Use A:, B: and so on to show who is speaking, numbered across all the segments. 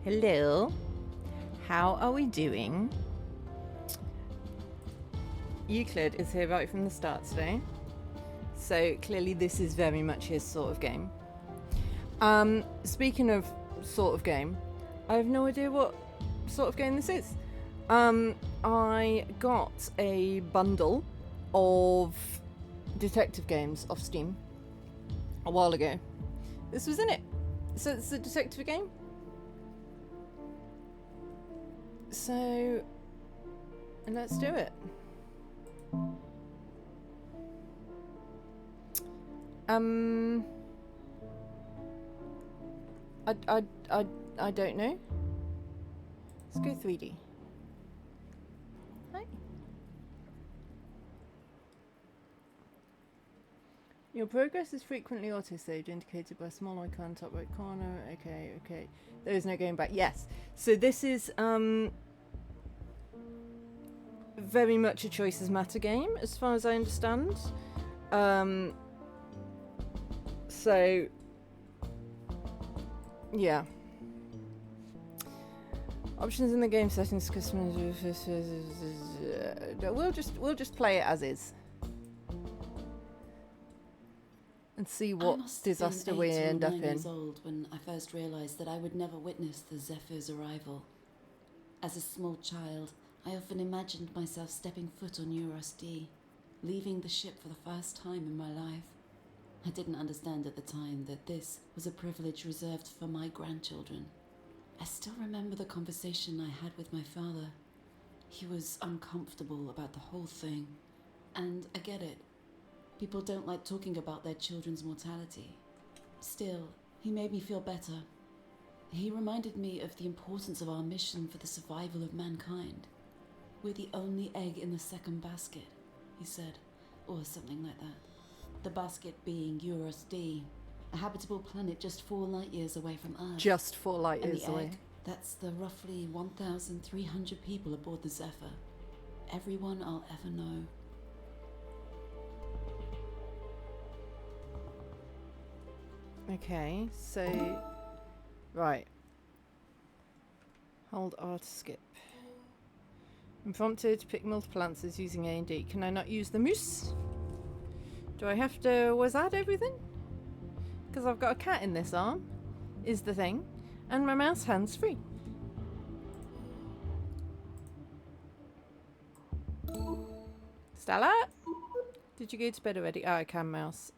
A: Hello. How are we doing? Euclid is here right from the start today. So clearly this is very much his sort of game. Speaking of sort of game, I have no idea what sort of game this is. I got a bundle of detective games off Steam a while ago. This was in it. So it's a detective game. So let's do it. I don't know. Let's go 3D. Hi. Your progress is frequently auto-saved, indicated by a small icon top right corner. Okay. There is no going back. Yes. So this is very much a choices matter game, as far as I understand. So yeah. Options in the game settings, customers. We'll just play it as is, and see what disaster we end up in.
B: I was 8 or 9 years old when I first realized that I would never witness the Zephyr's arrival. As a small child, I often imagined myself stepping foot on Eurus D, leaving the ship for the first time in my life. I didn't understand at the time that this was a privilege reserved for my grandchildren. I still remember the conversation I had with my father. He was uncomfortable about the whole thing, and I get it. People don't like talking about their children's mortality. Still, he made me feel better. He reminded me of the importance of our mission for the survival of mankind. We're the only egg in the second basket, he said, or something like that. The basket being Eurus D, a habitable planet just 4 light years away from Earth.
A: Just 4 light years away.
B: Egg, that's the roughly 1,300 people aboard the Zephyr. Everyone I'll ever know.
A: Okay, so right. Hold R to skip. I'm prompted to pick multiple answers using A and D. Can I not use the mouse? Do I have to wizard everything? Because I've got a cat in this arm, is the thing, and my mouse hand's free. Stella? Did you go to bed already? Oh, I can mouse.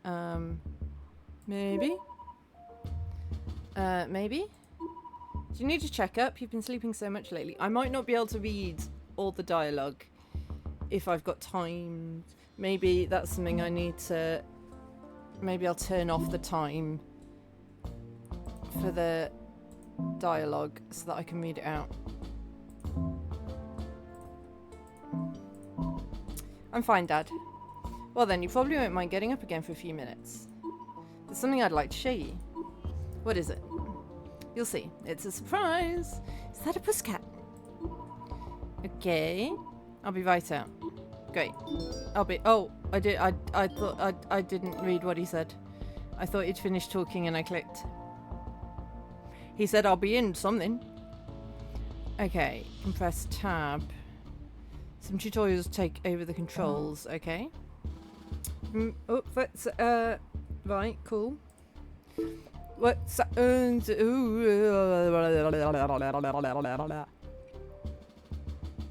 A: Maybe? Maybe? Do you need to check up? You've been sleeping so much lately. I might not be able to read all the dialogue if I've got time. Maybe that's something I need to... Maybe I'll turn off the time for the dialogue so that I can read it out. I'm fine, Dad. Well then, you probably won't mind getting up again for a few minutes. There's something I'd like to show you. What is it? You'll see. It's a surprise. Is that a pussycat? Okay. I'll be right out. Great. I'll be... Oh, I did. I thought... I didn't read what he said. I thought he'd finished talking and I clicked. He said I'll be in something. Okay. Can press tab. Some tutorials take over the controls. Okay. Oh, that's... Right, cool. What's...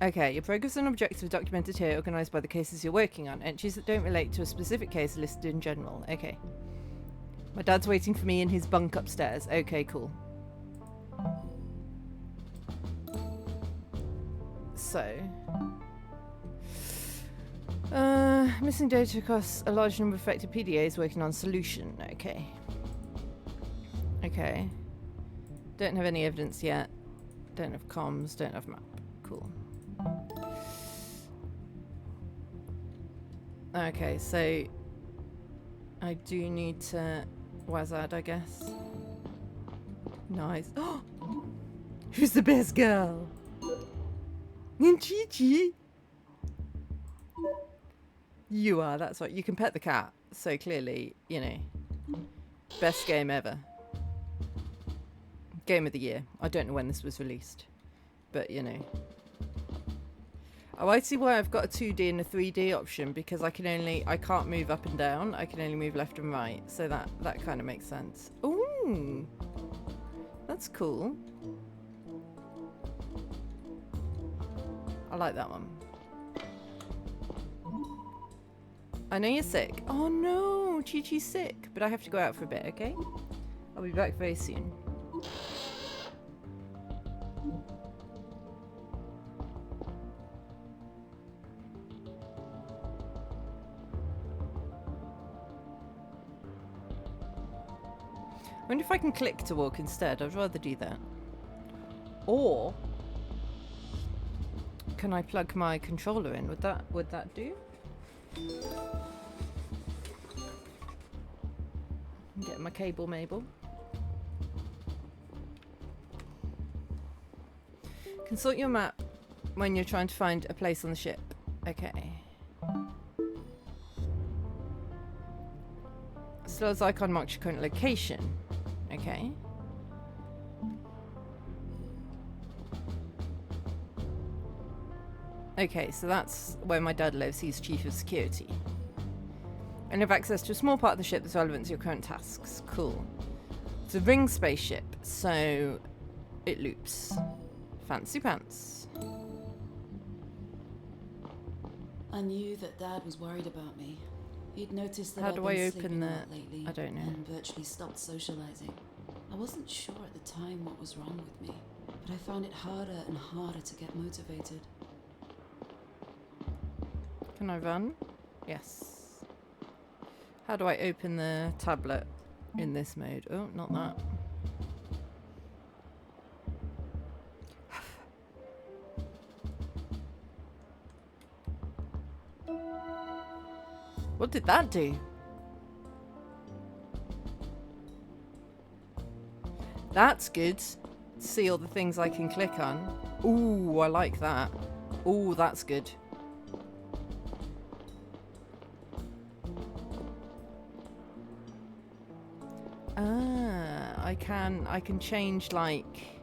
A: Okay, your progress and objectives are documented here, organised by the cases you're working on. Entries that don't relate to a specific case are listed in general. Okay. My dad's waiting for me in his bunk upstairs. Okay, cool. So... missing data across a large number of affected PDAs, working on solution. Okay. Okay. Don't have any evidence yet. Don't have comms, don't have map. Cool. Okay, so I do need to wizard, I guess. Nice. Oh! Who's the best girl? Chi-Chi. You are, that's right. You can pet the cat. So clearly, you know, best game ever. Game of the year. I don't know when this was released, but you know. Oh, I see why I've got a 2D and a 3D option, because I can't move up and down. I can only move left and right. So that kind of makes sense. Ooh, that's cool. I like that one. I know you're sick. Oh no, Chi-Chi's sick, but I have to go out for a bit, okay? I'll be back very soon. I wonder if I can click to walk instead. I'd rather do that. Or can I plug my controller in? Would that do? Get my cable, Mabel. Consult your map when you're trying to find a place on the ship. Okay. Slow's icon marks your current location. Okay. Okay, so that's where my dad lives. He's chief of security. And have access to a small part of the ship that's relevant to your current tasks. Cool. It's a ring spaceship, so it loops. Fancy pants.
B: I knew that Dad was worried about me. He'd noticed that
A: How
B: I'd
A: do
B: been
A: I
B: sleeping
A: open
B: a
A: the...
B: lot lately
A: I don't know.
B: and virtually stopped socializing. I wasn't sure at the time what was wrong with me, but I found it harder and harder to get motivated.
A: Can I run? Yes. How do I open the tablet in this mode? Oh, not that. What did that do? That's good. See all the things I can click on. Ooh, I like that. Ooh, that's good. Ah, I can change like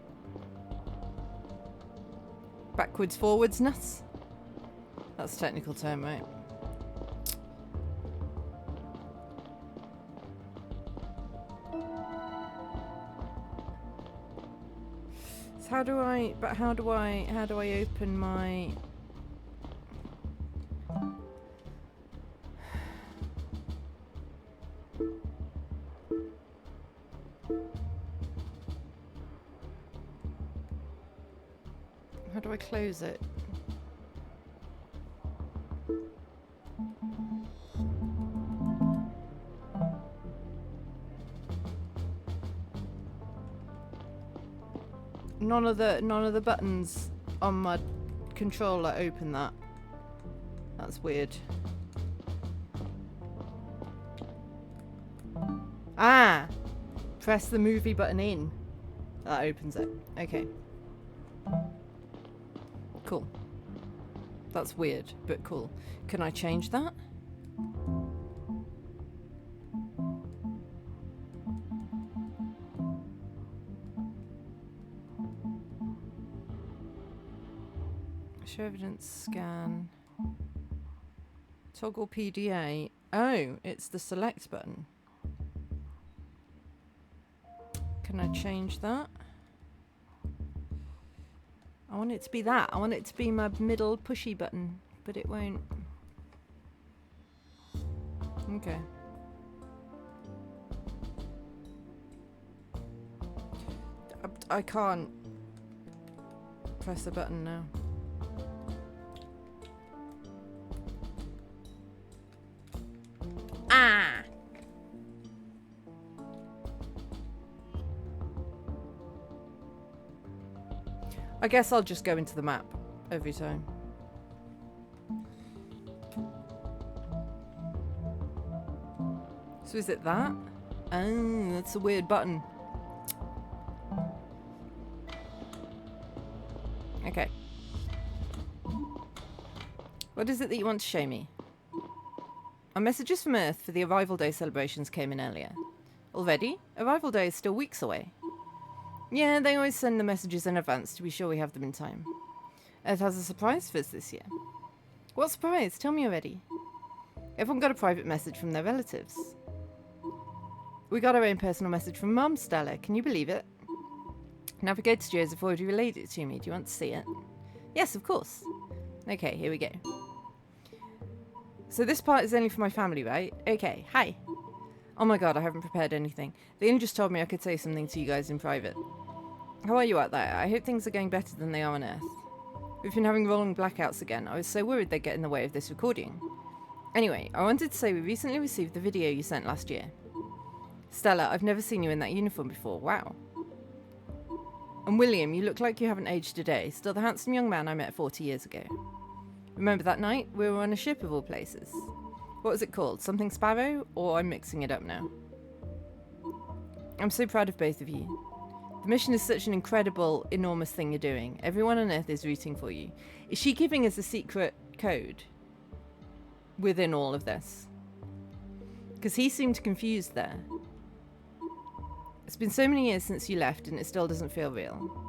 A: backwards, forwards, nuts. That's a technical term, right? So how do I open my... How do I close it? None of the buttons on my controller open that. That's weird. Ah! Press the movie button in. That opens it. Okay. Cool. That's weird, but cool. Can I change that? Show evidence, scan. Toggle PDA. Oh, it's the select button. Can I change that? I want it to be that. I want it to be my middle pushy button, but it won't. Okay. I can't press the button now. Ah! I guess I'll just go into the map every time. So is it that? Oh, that's a weird button. Okay. What is it that you want to show me? Our messages from Earth for the Arrival Day celebrations came in earlier. Already? Arrival Day is still weeks away. Yeah, they always send the messages in advance to be sure we have them in time. Earth has a surprise for us this year. What surprise? Tell me already. Everyone got a private message from their relatives. We got our own personal message from Mum, Stella. Can you believe it? Navigator Studios have already relayed it to me. Do you want to see it? Yes, of course. Okay, here we go. So this part is only for my family, right? Okay, hi. Oh my god, I haven't prepared anything. They only just told me I could say something to you guys in private. How are you out there? I hope things are going better than they are on Earth. We've been having rolling blackouts again. I was so worried they'd get in the way of this recording. Anyway, I wanted to say we recently received the video you sent last year. Stella, I've never seen you in that uniform before. Wow. And William, you look like you haven't aged a day. Still the handsome young man I met 40 years ago. Remember that night? We were on a ship of all places. What was it called? Something Sparrow? Or I'm mixing it up now. I'm so proud of both of you. The mission is such an incredible, enormous thing you're doing. Everyone on Earth is rooting for you. Is she giving us a secret code within all of this? Because he seemed confused there. It's been so many years since you left and it still doesn't feel real.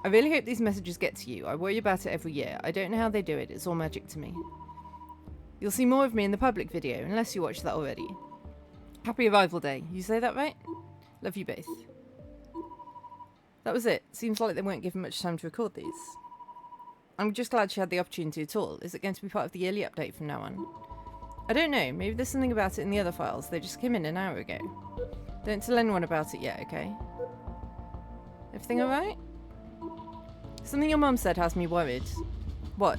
A: I really hope these messages get to you. I worry about it every year. I don't know how they do it. It's all magic to me. You'll see more of me in the public video, unless you watched that already. Happy Arrival Day. You say that right? Love you both. That was it. Seems like they weren't given much time to record these. I'm just glad she had the opportunity at all. Is it going to be part of the yearly update from now on? I don't know. Maybe there's something about it in the other files. They just came in an hour ago. Don't tell anyone about it yet, okay? Everything alright? Something your mum said has me worried. What?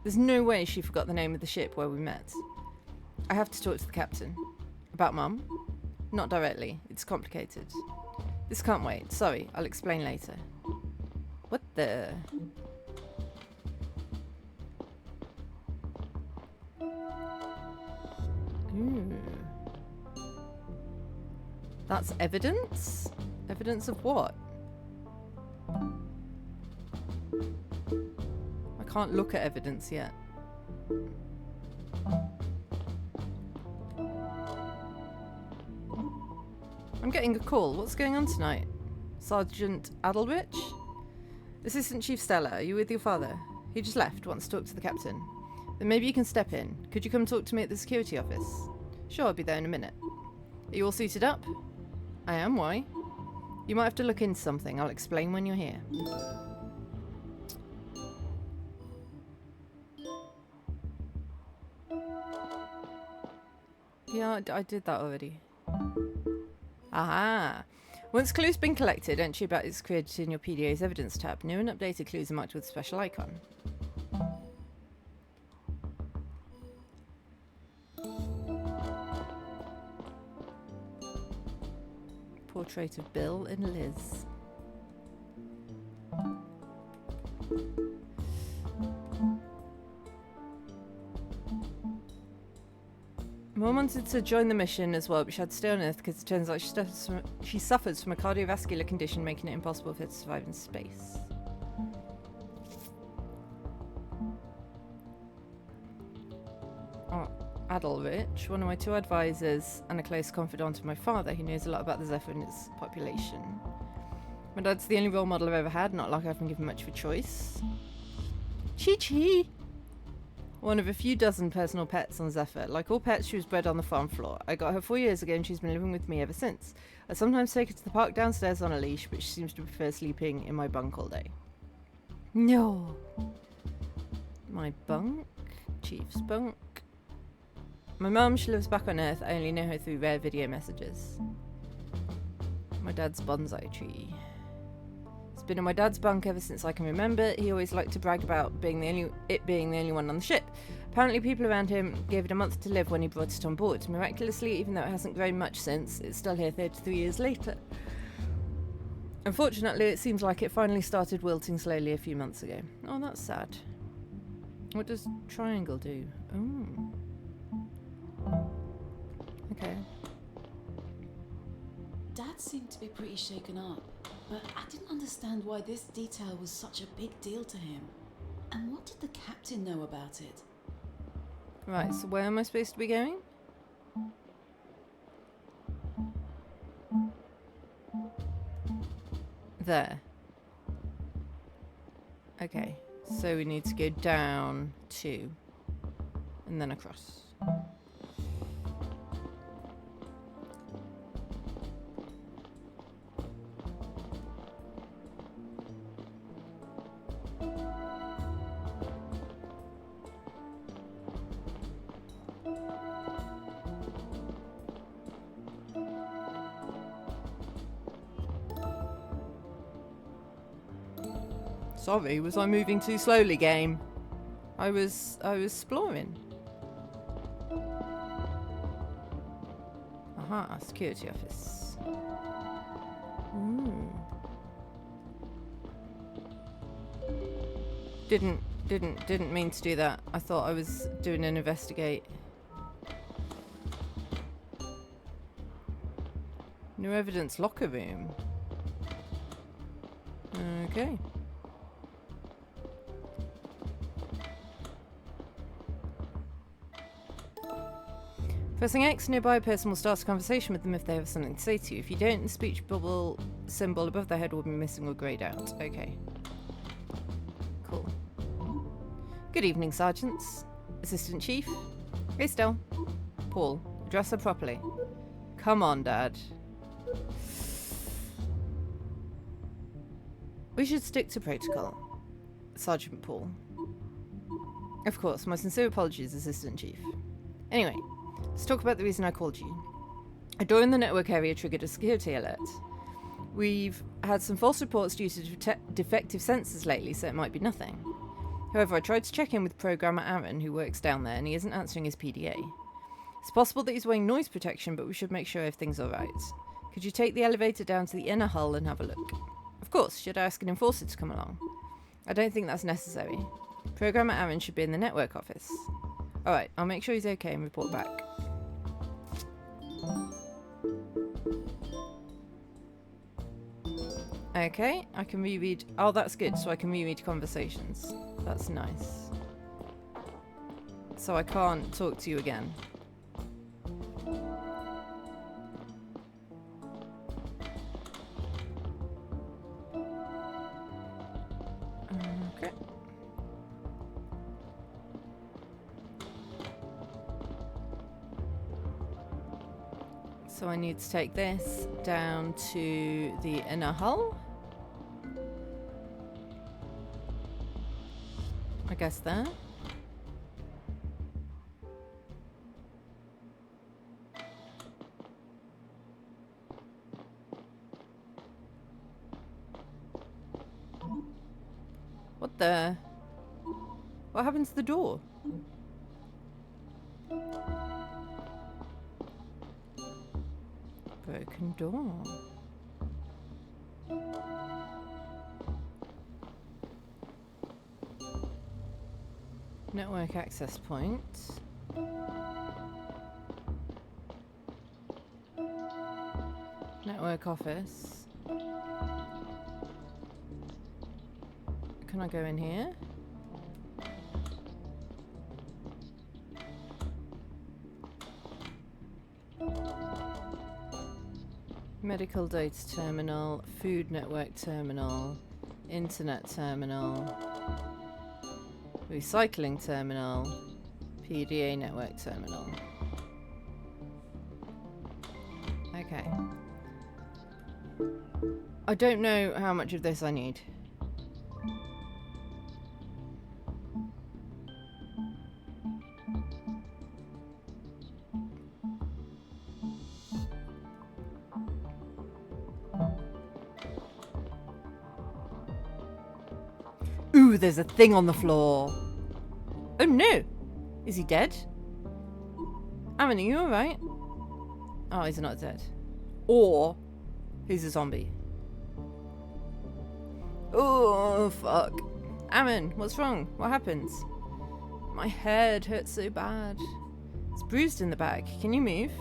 A: There's no way she forgot the name of the ship where we met. I have to talk to the captain. About Mum? Not directly. It's complicated. This can't wait. Sorry, I'll explain later. What the... Ooh. That's evidence? Evidence of what? I can't look at evidence yet. I'm getting a call. What's going on tonight? Sergeant Adelrich? Assistant Chief Stella, are you with your father? He just left, wants to talk to the captain. Then maybe you can step in. Could you come talk to me at the security office? Sure, I'll be there in a minute. Are you all suited up? I am, why? You might have to look into something. I'll explain when you're here. Yeah, I did that already. Aha! Once clues been collected, entry about is created in your PDA's evidence tab. New and updated clues are marked with a special icon. Portrait of Bill and Liz. Mum wanted to join the mission as well, but she had to stay on Earth because it turns out she suffers from a cardiovascular condition, making it impossible for her to survive in space. Oh, Adelrich, one of my two advisors and a close confidant of my father, who knows a lot about the Zephyr and its population. My dad's the only role model I've ever had, not like I've been given much of a choice. Chi-Chi! One of a few dozen personal pets on Zephyr. Like all pets, she was bred on the farm floor. I got her 4 years ago and she's been living with me ever since. I sometimes take her to the park downstairs on a leash, but she seems to prefer sleeping in my bunk all day. No. My bunk? Chief's bunk? My mum, she lives back on Earth. I only know her through rare video messages. My dad's bonsai tree. It's been in my dad's bunk ever since I can remember. He always liked to brag about being the only one on the ship. Apparently people around him gave it a month to live when he brought it on board. Miraculously, even though it hasn't grown much since, it's still here 33 years later. Unfortunately, it seems like it finally started wilting slowly a few months ago. Oh, that's sad. What does triangle do? Oh. Okay.
B: Dad seemed to be pretty shaken up, but I didn't understand why this detail was such a big deal to him. And what did the captain know about it?
A: Right, so where am I supposed to be going? There. Okay, so we need to go down 2 and then across. Sorry, was I moving too slowly, game? I was exploring. Aha, security office. Didn't mean to do that. I thought I was doing an investigate. New evidence locker room. Okay. Pressing X, nearby a person will start a conversation with them if they have something to say to you. If you don't, the speech bubble symbol above their head will be missing or greyed out. Okay. Cool. Good evening, Sergeants. Assistant Chief. Estelle. Paul. Address her properly. Come on, Dad. We should stick to protocol. Sergeant Paul. Of course, my sincere apologies, Assistant Chief. Anyway, let's talk about the reason I called you. A door in the network area triggered a security alert. We've had some false reports due to defective sensors lately, so it might be nothing. However, I tried to check in with programmer Aaron, who works down there, and he isn't answering his PDA. It's possible that he's wearing noise protection, but we should make sure everything's alright. Could you take the elevator down to the inner hull and have a look? Of course, should I ask an enforcer to come along? I don't think that's necessary. Programmer Aaron should be in the network office. Alright, I'll make sure he's okay and report back. Okay, I can reread. Oh, that's good, so I can reread conversations. That's nice. So I can't talk to you again. Okay. So I need to take this down to the inner hull. I guess there. What the? What happened to the door? Broken door. Network access point. Network office. Can I go in here? Medical data terminal, food network terminal, internet terminal, recycling terminal, PDA network terminal. Okay. I don't know how much of this I need. Ooh, there's a thing on the floor. Oh no! Is he dead? Aaron, are you alright? Oh, he's not dead. Or he's a zombie. Oh, fuck. Aaron, what's wrong? What happened? My head hurts so bad. It's bruised in the back. Can you move?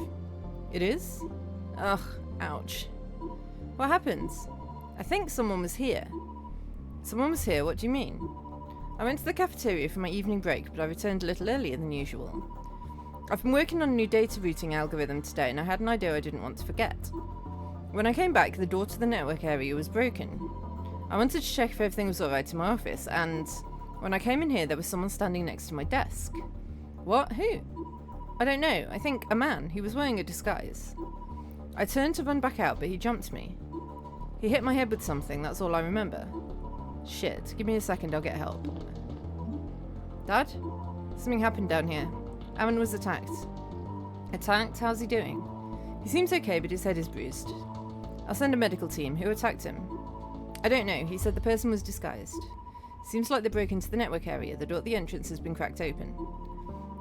A: It is? Ugh, ouch. What happened? I think someone was here. Someone was here? What do you mean? I went to the cafeteria for my evening break, but I returned a little earlier than usual. I've been working on a new data routing algorithm today, and I had an idea I didn't want to forget. When I came back, the door to the network area was broken. I wanted to check if everything was alright in my office, and when I came in here, there was someone standing next to my desk. What? Who? I don't know. I think a man. He was wearing a disguise. I turned to run back out, but he jumped me. He hit my head with something, that's all I remember. Shit. Give me a second, I'll get help. Dad? Something happened down here. Aaron was attacked. Attacked? How's he doing? He seems okay, but his head is bruised. I'll send a medical team. Who attacked him? I don't know. He said the person was disguised. Seems like they broke into the network area. The door at the entrance has been cracked open.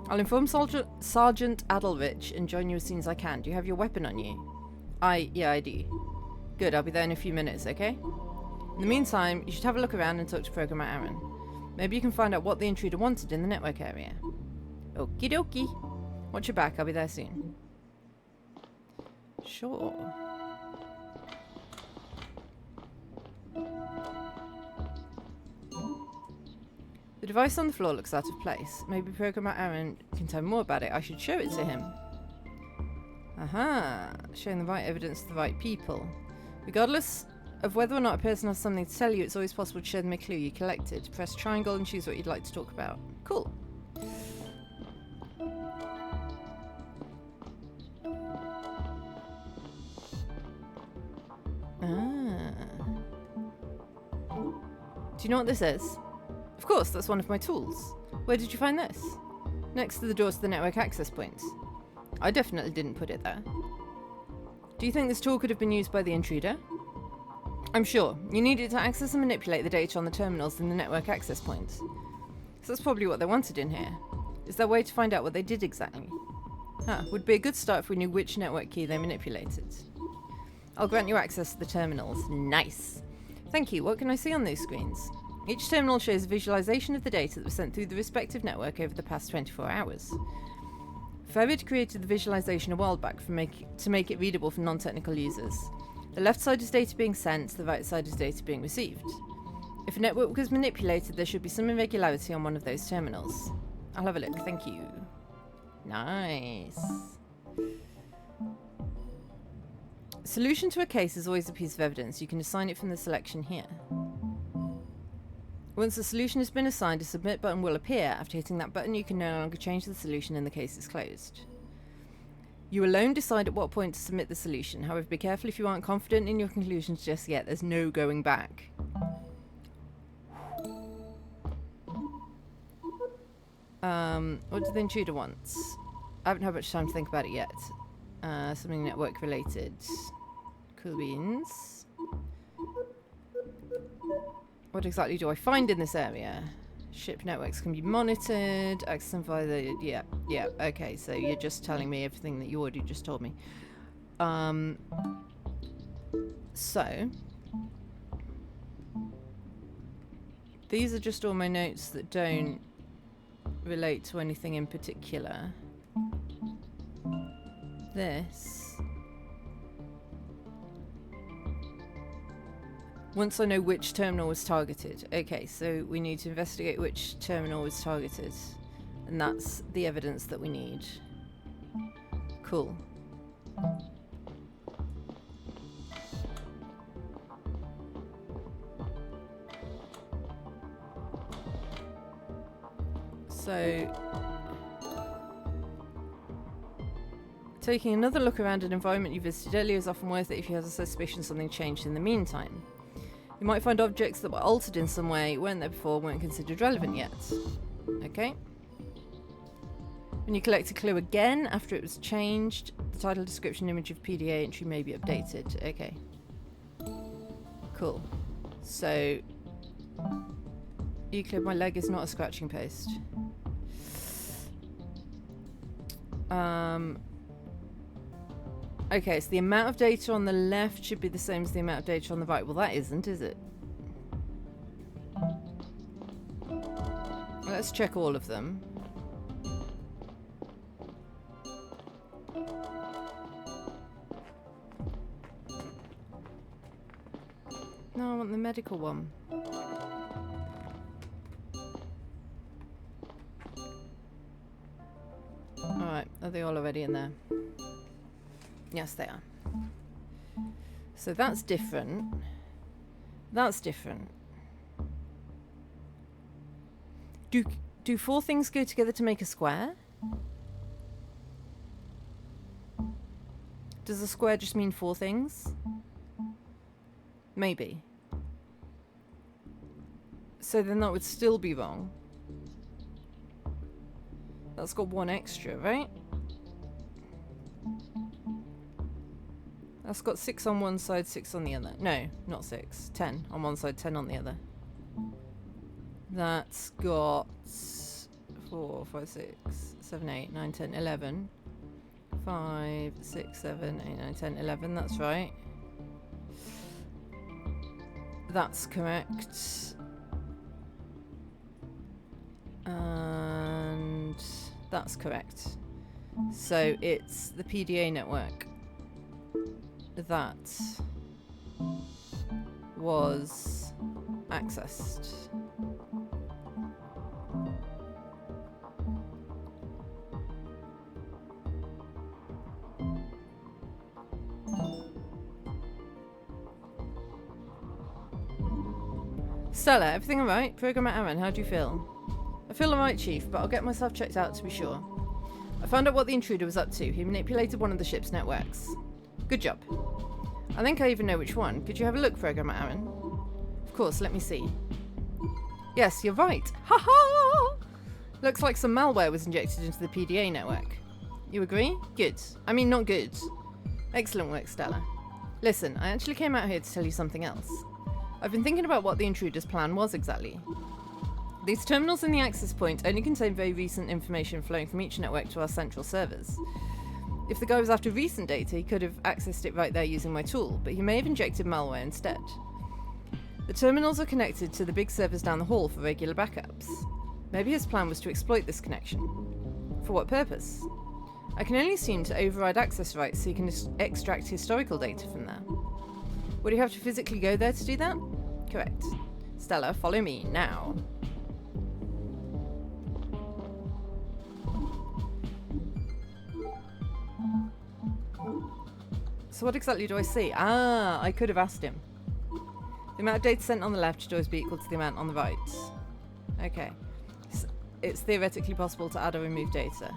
A: I'll inform Sergeant Adelrich and join you as soon as I can. Do you have your weapon on you? Yeah, I do. Good, I'll be there in a few minutes, okay? In the meantime, you should have a look around and talk to Programmer Aaron. Maybe you can find out what the intruder wanted in the network area. Okie dokie. Watch your back, I'll be there soon. Sure. The device on the floor looks out of place. Maybe Programmer Aaron can tell me more about it. I should show it to him. Aha! Showing the right evidence to the right people. Regardless of whether or not a person has something to tell you, it's always possible to show them a clue you collected. Press triangle and choose what you'd like to talk about. Cool. Ah. Do you know what this is? Of course, that's one of my tools. Where did you find this? Next to the doors to the network access points. I definitely didn't put it there. Do you think this tool could have been used by the intruder? I'm sure. You need it to access and manipulate the data on the terminals in the network access points. So that's probably what they wanted in here. Is there a way to find out what they did exactly? Would be a good start if we knew which network key they manipulated. I'll grant you access to the terminals. Nice. Thank you. What can I see on those screens? Each terminal shows a visualization of the data that was sent through the respective network over the past 24 hours. Farid created the visualization a while back to make it readable for non-technical users. The left side is data being sent, the right side is data being received. If a network was manipulated, there should be some irregularity on one of those terminals. I'll have a look, thank you. Nice. Solution to a case is always a piece of evidence. You can assign it from the selection here. Once the solution has been assigned, a submit button will appear. After hitting that button, you can no longer change the solution and the case is closed. You alone decide at what point to submit the solution. However, be careful if you aren't confident in your conclusions just yet. There's no going back. What do the intruder want? I haven't had much time to think about it yet. Something network related. Cool beans. What exactly do I find in this area? Ship networks can be monitored, access them via the... Yeah, okay, so you're just telling me everything that you already just told me. So... these are just all my notes that don't relate to anything in particular. This... once I know which terminal was targeted. Okay, so we need to investigate which terminal was targeted. And that's the evidence that we need. Cool. So... taking another look around an environment you visited earlier is often worth it if you have a suspicion something changed in the meantime. You might find objects that were altered in some way, weren't there before, weren't considered relevant yet. Okay. When you collect a clue again after it was changed, the title, description, image of PDA entry may be updated. Okay. Cool. So... Euclid, my leg is not a scratching post. Okay, so the amount of data on the left should be the same as the amount of data on the right. Well, that isn't, is it? Let's check all of them. No, I want the medical one. Alright, are they all already in there? Yes, they are. So that's different. That's different. Do four things go together to make a square? Does a square just mean four things? Maybe. So then that would still be wrong. That's got one extra, right? That's got 6 on one side, 6 on the other. No, not 6. 10 on one side, 10 on the other. That's got 4, 5, 6, 7, 8, 9, 10, 11. 5, 6, 7, 8, 9, 10, 11. That's right. That's correct. And that's correct. So it's the PDA network that was accessed. Stella, everything alright? Programmer Aaron, how do you feel? I feel alright, Chief, but I'll get myself checked out to be sure. I found out what the intruder was up to. He manipulated one of the ship's networks. Good job. I think I even know which one. Could you have a look, Programmer Aaron? Of course, let me see. Yes, you're right. Ha ha! Looks like some malware was injected into the PDA network. You agree? Good. I mean, not good. Excellent work, Stella. Listen, I actually came out here to tell you something else. I've been thinking about what the intruder's plan was exactly. These terminals in the access point only contain very recent information flowing from each network to our central servers. If the guy was after recent data, he could have accessed it right there using my tool, but he may have injected malware instead. The terminals are connected to the big servers down the hall for regular backups. Maybe his plan was to exploit this connection. For what purpose? I can only assume to override access rights so he can extract historical data from there. Would he have to physically go there to do that? Correct. Stella, follow me, now. So what exactly do I see? Ah, I could have asked him. The amount of data sent on the left should always be equal to the amount on the right. Okay. It's theoretically possible to add or remove data.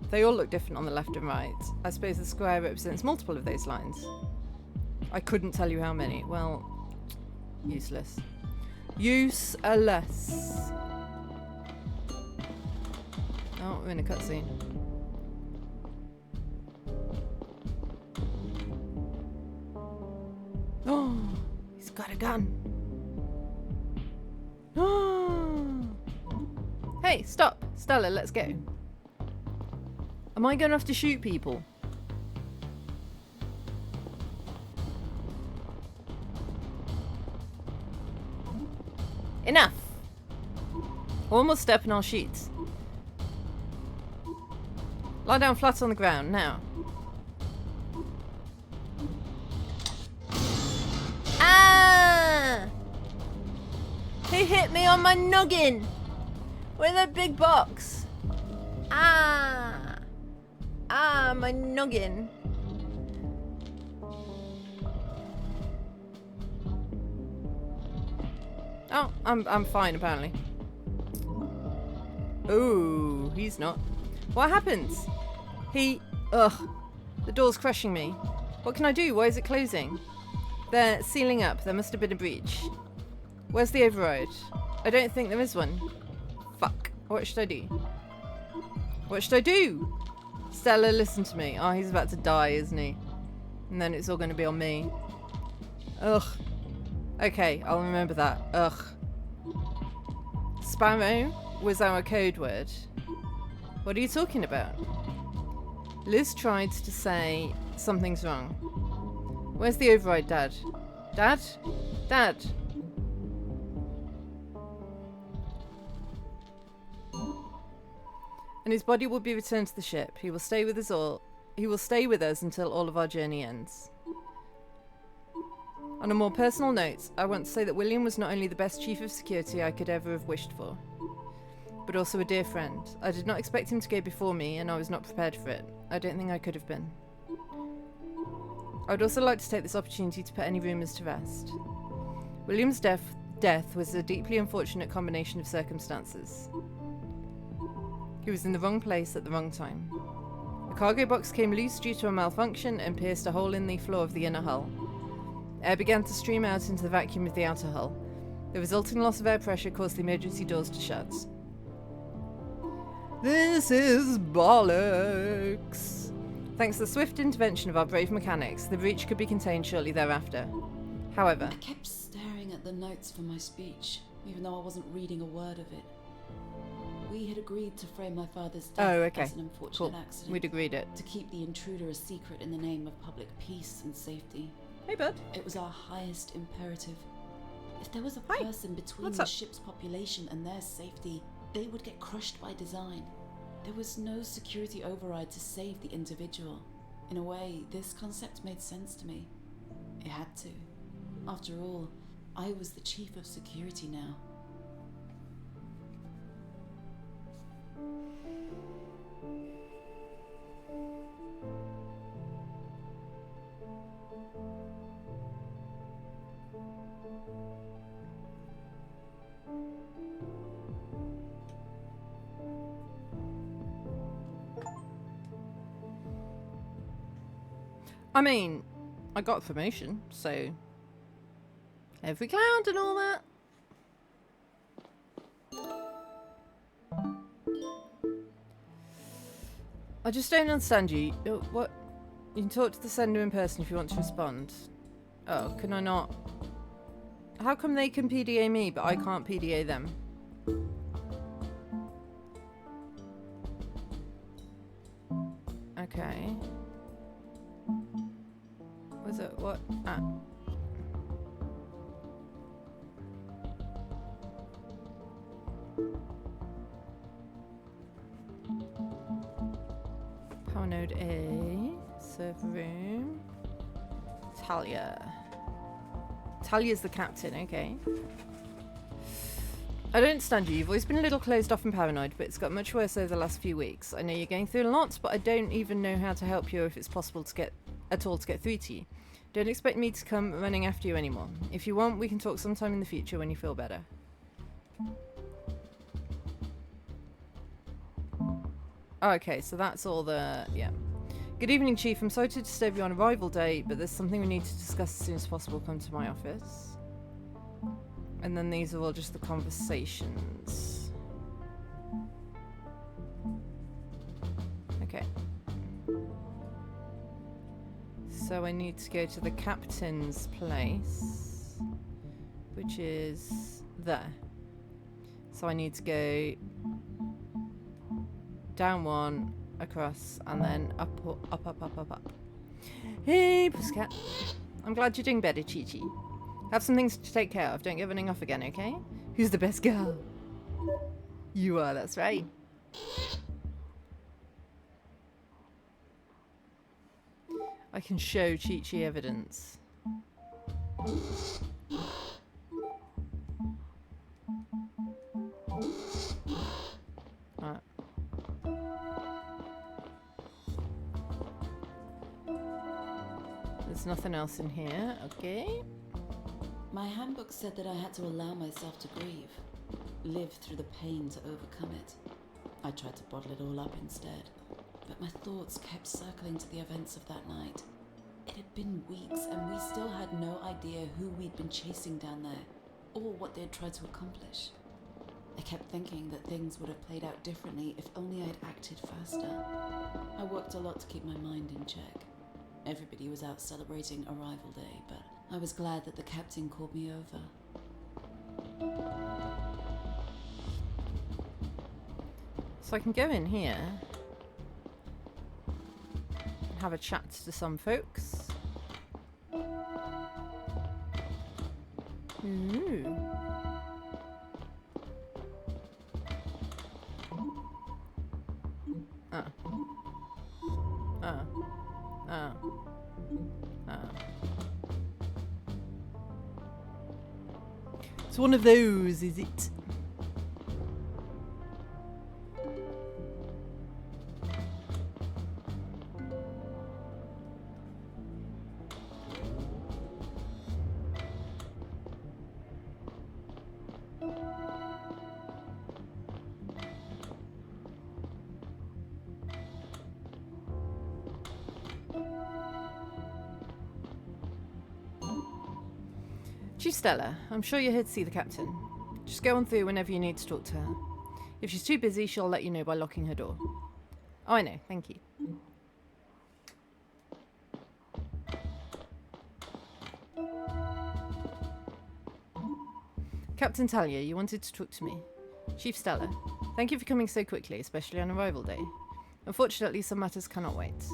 A: They all look different on the left and right. I suppose the square represents multiple of those lines. I couldn't tell you how many. Well, useless. Useless. Oh, we're in a cutscene. Oh, he's got a gun. Oh. Hey, stop. Stella, let's go. Am I going to have to shoot people? Enough. One more step and I'll shoot. Lie down flat on the ground, now. Ah! He hit me on my noggin with a big box. Ah! Ah, my noggin. Oh, I'm fine apparently. Ooh, he's not. What happens? Ugh. The door's crushing me. What can I do? Why is it closing? They're sealing up. There must have been a breach. Where's the override? I don't think there is one. Fuck. What should I do? What should I do? Stella, listen to me. Oh, he's about to die, isn't he? And then it's all going to be on me. Ugh. Okay, I'll remember that. Ugh. Sparrow was our code word. What are you talking about? Liz tried to say something's wrong. Where's the override, Dad? Dad? Dad? And his body will be returned to the ship. He will stay with us all. He will stay with us until all of our journey ends. On a more personal note, I want to say that William was not only the best chief of security I could ever have wished for, but also a dear friend. I did not expect him to go before me, and I was not prepared for it. I don't think I could have been. I would also like to take this opportunity to put any rumours to rest. William's death was a deeply unfortunate combination of circumstances. He was in the wrong place at the wrong time. A cargo box came loose due to a malfunction and pierced a hole in the floor of the inner hull. Air began to stream out into the vacuum of the outer hull. The resulting loss of air pressure caused the emergency doors to shut. This is bollocks! Thanks to the swift intervention of our brave mechanics, the breach could be contained shortly thereafter. However,
B: I kept staring at the notes for my speech, even though I wasn't reading a word of it. We had agreed to frame my father's death as an unfortunate accident.
A: We'd agreed it.
B: To keep the intruder a secret in the name of public peace and safety.
A: Hey, bud.
B: It was our highest imperative. If there was a person between the ship's population and their safety, they would get crushed by design. There was no security override to save the individual. In a way, this concept made sense to me. It had to. After all, I was the chief of security now.
A: I mean, I got promotion, so every cloud and all that. I just don't understand you. What? You can talk to the sender in person if you want to respond. Oh, can I not? How come they can PDA me, but I can't PDA them? Okay. Was it what? Ah. Power node A. Server room. Talia. Talia's the captain, okay. I don't understand you. You've always been a little closed off and paranoid, but it's got much worse over the last few weeks. I know you're going through a lot, but I don't even know how to help you or if it's possible to get through to you. Don't expect me to come running after you anymore. If you want, we can talk sometime in the future when you feel better. Oh, okay, so that's all the... yeah. Good evening, Chief. I'm sorry to disturb you on arrival day, but there's something we need to discuss as soon as possible. Come to my office. And then these are all just the conversations. Okay. So I need to go to the captain's place, which is there. So I need to go down one, across, and then up, up, up, up, up, up. Hey, Pussycat. I'm glad you're doing better, Chi-Chi. Have some things to take care of. Don't get running off again, okay? Who's the best girl? You are, that's right. I can show Chi-Chi evidence. Alright. There's nothing else in here, okay.
B: My handbook said that I had to allow myself to grieve, live through the pain to overcome it. I tried to bottle it all up instead, but my thoughts kept circling to the events of that night. It had been weeks and we still had no idea who we'd been chasing down there, or what they'd tried to accomplish. I kept thinking that things would have played out differently if only I'd acted faster. I worked a lot to keep my mind in check. Everybody was out celebrating Arrival Day, but I was glad that the captain called me over.
A: So I can go in here and have a chat to some folks. Ooh. It's one of those, is it? Chief Stella, I'm sure you're here to see the captain. Just go on through whenever you need to talk to her. If she's too busy, she'll let you know by locking her door. Oh, I know. Thank you. Captain Talia, you wanted to talk to me. Chief Stella, thank you for coming so quickly, especially on arrival day. Unfortunately, some matters cannot wait.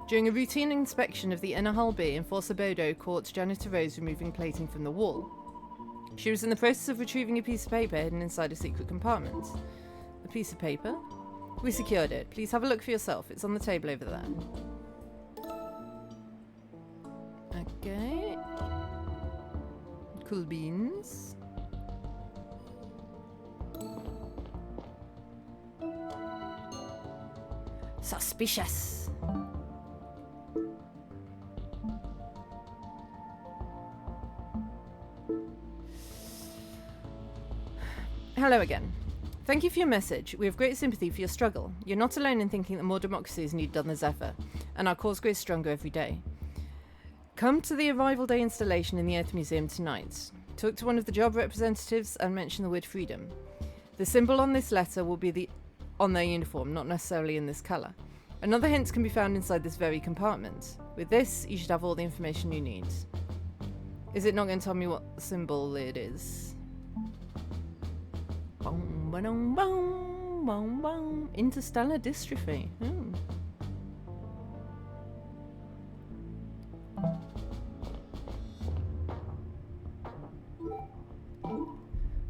A: During a routine inspection of the inner hull B, Enforcer Bodo caught Janitor Rose removing plating from the wall. She was in the process of retrieving a piece of paper hidden inside a secret compartment. A piece of paper? We secured it. Please have a look for yourself. It's on the table over there. Okay. Cool beans. Suspicious. Hello again. Thank you for your message. We have great sympathy for your struggle. You're not alone in thinking that more democracy is needed on the Zephyr, and our cause grows stronger every day. Come to the Arrival Day installation in the Earth Museum tonight. Talk to one of the job representatives and mention the word freedom. The symbol on this letter will be on their uniform, not necessarily in this colour. Another hint can be found inside this very compartment. With this, you should have all the information you need. Is it not going to tell me what symbol it is? Boom, ba-dum, boom, boom, boom. Interstellar dystrophy.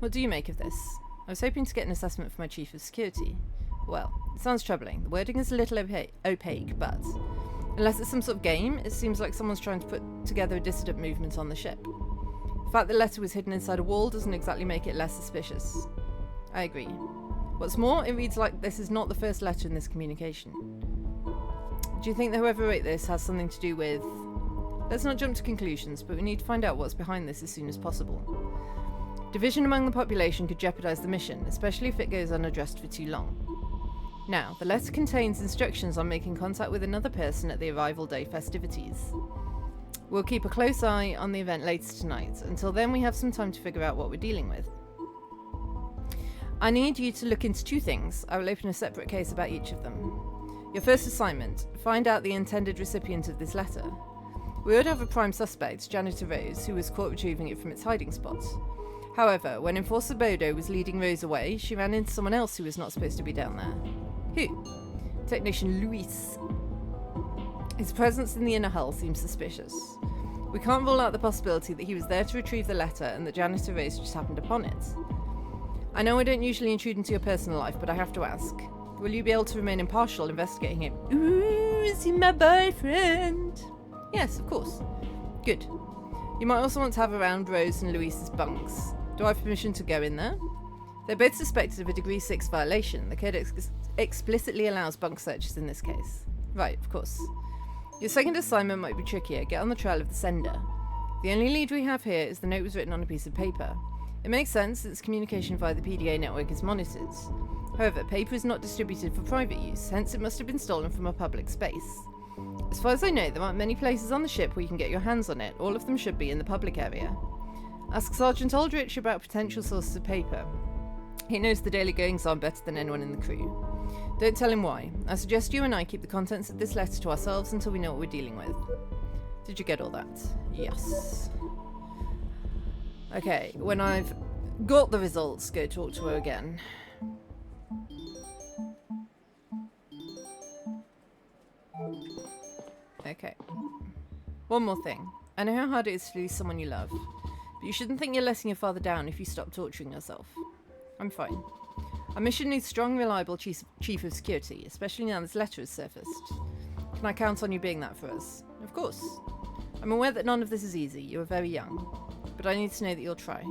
A: What do you make of this? I was hoping to get an assessment from my chief of security. Well, it sounds troubling. The wording is a little opaque, but unless it's some sort of game, it seems like someone's trying to put together a dissident movement on the ship. The fact the letter was hidden inside a wall doesn't exactly make it less suspicious. I agree. What's more, it reads like this is not the first letter in this communication. Do you think that whoever wrote this has something to do with... Let's not jump to conclusions, but we need to find out what's behind this as soon as possible. Division among the population could jeopardize the mission, especially if it goes unaddressed for too long. Now, the letter contains instructions on making contact with another person at the Arrival Day festivities. We'll keep a close eye on the event later tonight. Until then, we have some time to figure out what we're dealing with. I need you to look into two things. I will open a separate case about each of them. Your first assignment, find out the intended recipient of this letter. We would have a prime suspect, Janitor Rose, who was caught retrieving it from its hiding spot. However, when Enforcer Bodo was leading Rose away, she ran into someone else who was not supposed to be down there. Who? Technician Luis. His presence in the inner hull seems suspicious. We can't rule out the possibility that he was there to retrieve the letter and that Janitor Rose just happened upon it. I know I don't usually intrude into your personal life, but I have to ask. Will you be able to remain impartial investigating him? Ooh, is he my boyfriend? Yes, of course. Good. You might also want to have around Rose and Luis's bunks. Do I have permission to go in there? They're both suspected of a Degree 6 violation. The code explicitly allows bunk searches in this case. Right, of course. Your second assignment might be trickier. Get on the trail of the sender. The only lead we have here is the note was written on a piece of paper. It makes sense that its communication via the PDA network is monitored. However, paper is not distributed for private use, hence it must have been stolen from a public space. As far as I know, there aren't many places on the ship where you can get your hands on it. All of them should be in the public area. Ask Sergeant Aldrich about potential sources of paper. He knows the daily goings-on better than anyone in the crew. Don't tell him why. I suggest you and I keep the contents of this letter to ourselves until we know what we're dealing with. Did you get all that? Yes. Okay, when I've got the results, go talk to her again. Okay. One more thing. I know how hard it is to lose someone you love, but you shouldn't think you're letting your father down if you stop torturing yourself. I'm fine. Our mission needs strong, reliable chief of security, especially now this letter has surfaced. Can I count on you being that for us? Of course. I'm aware that none of this is easy. You are very young. But I need to know that you'll try.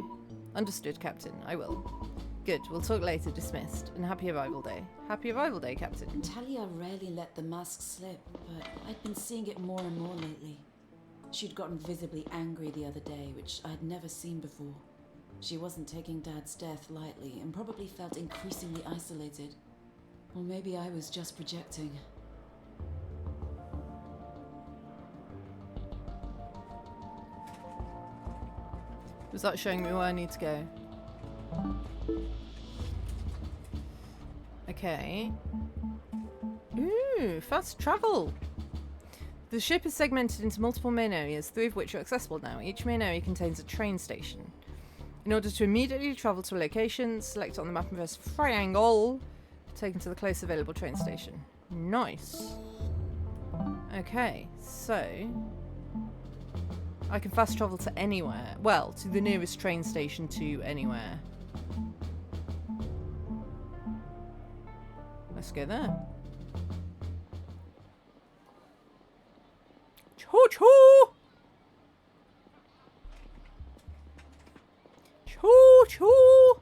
A: Understood, Captain. I will. Good. We'll talk later. Dismissed. And happy Arrival Day. Happy Arrival Day, Captain.
B: Talia rarely let the mask slip, but I'd been seeing it more and more lately. She'd gotten visibly angry the other day, which I'd never seen before. She wasn't taking Dad's death lightly and probably felt increasingly isolated. Or maybe I was just projecting.
A: Was that showing me where I need to go? Okay. Ooh, fast travel! The ship is segmented into multiple main areas, 3 of which are accessible now. Each main area contains a train station. In order to immediately travel to a location, select on the map and press triangle, taken to the closest available train station. Nice. Okay, so I can fast travel to anywhere. Well, to the nearest train station to anywhere. Let's go there. Choo-choo! Choo-choo!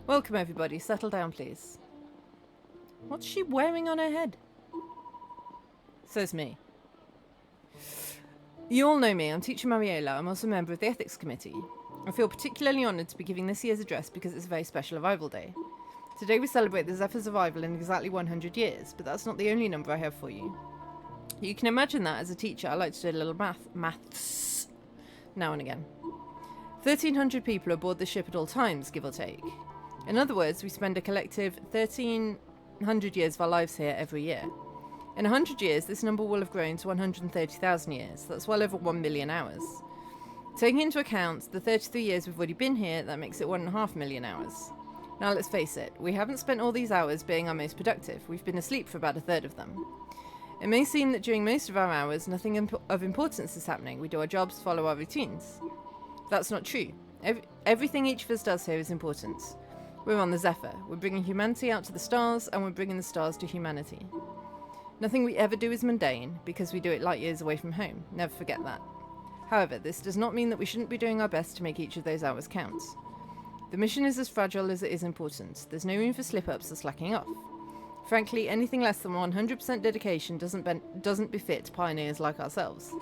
A: Welcome everybody, settle down please. What's she wearing on her head? Says me. You all know me, I'm Teacher Mariola. I'm also a member of the Ethics Committee. I feel particularly honoured to be giving this year's address because it's a very special arrival day. Today we celebrate the Zephyr's arrival in exactly 100 years, but that's not the only number I have for you. You can imagine that as a teacher I like to do a little maths now and again. 1,300 people are aboard the ship at all times, give or take. In other words, we spend a collective 1,300 years of our lives here every year. In 100 years, this number will have grown to 130,000 years. That's well over 1 million hours. Taking into account the 33 years we've already been here, that makes it 1.5 million hours. Now let's face it, we haven't spent all these hours being our most productive. We've been asleep for about a third of them. It may seem that during most of our hours, nothing of importance is happening. We do our jobs, follow our routines. That's not true. Everything each of us does here is important. We're on the Zephyr. We're bringing humanity out to the stars, and we're bringing the stars to humanity. Nothing we ever do is mundane, because we do it light years away from home. Never forget that. However, this does not mean that we shouldn't be doing our best to make each of those hours count. The mission is as fragile as it is important. There's no room for slip-ups or slacking off. Frankly, anything less than 100% dedication doesn't befit pioneers like ourselves.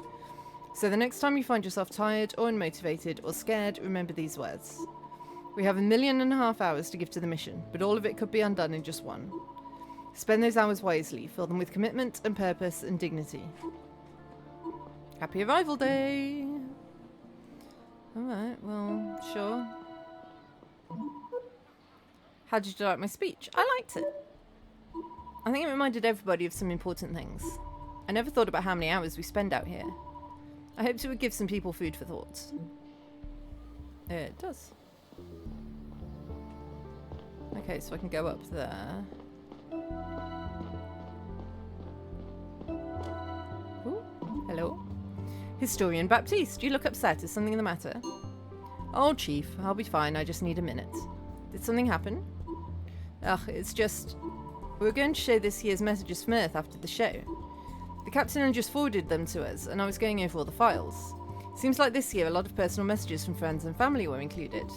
A: So the next time you find yourself tired or unmotivated or scared, remember these words. We have 1.5 million hours to give to the mission, but all of it could be undone in just one. Spend those hours wisely, fill them with commitment and purpose and dignity. Happy Arrival Day! Alright, well, sure. How did you like my speech? I liked it. I think it reminded everybody of some important things. I never thought about how many hours we spend out here. I hoped it would give some people food for thought. It does. Okay, so I can go up there. Ooh, hello. Historian Baptiste, you look upset. Is something the matter? Oh, Chief, I'll be fine. I just need a minute. Did something happen? Ugh, it's just... We were going to show this year's messages from Earth after the show. The captain had just forwarded them to us, and I was going over all the files. Seems like this year a lot of personal messages from friends and family were included.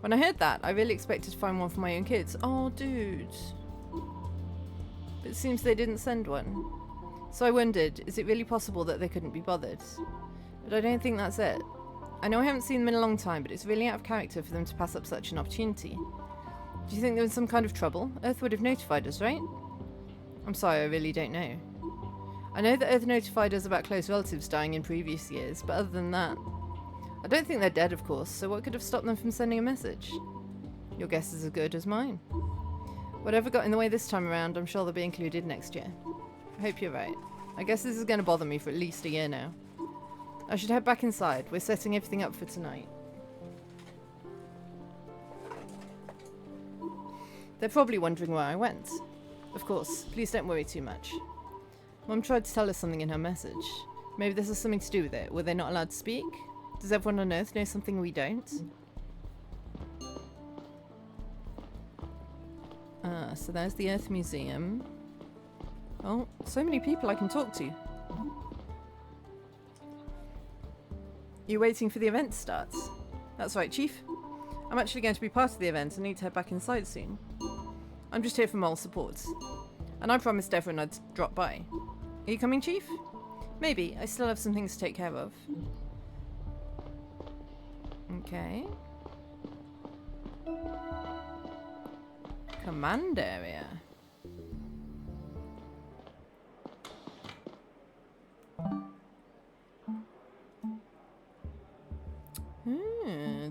A: When I heard that, I really expected to find one for my own kids. Oh, dude. But it seems they didn't send one. So I wondered, is it really possible that they couldn't be bothered? But I don't think that's it. I know I haven't seen them in a long time, but it's really out of character for them to pass up such an opportunity. Do you think there was some kind of trouble? Earth would have notified us, right? I'm sorry, I really don't know. I know that Earth notified us about close relatives dying in previous years, but other than that... I don't think they're dead, of course, so what could have stopped them from sending a message? Your guess is as good as mine. Whatever got in the way this time around, I'm sure they'll be included next year. I hope you're right. I guess this is going to bother me for at least a year now. I should head back inside. We're setting everything up for tonight. They're probably wondering where I went. Of course, please don't worry too much. Mum tried to tell us something in her message. Maybe this has something to do with it. Were they not allowed to speak? Does everyone on Earth know something we don't? So there's the Earth Museum. Oh, so many people I can talk to. You waiting for the event to start? That's right, Chief. I'm actually going to be part of the event and need to head back inside soon. I'm just here for moral support. And I promised everyone I'd drop by. Are you coming, Chief? Maybe. I still have some things to take care of. Okay. Command area.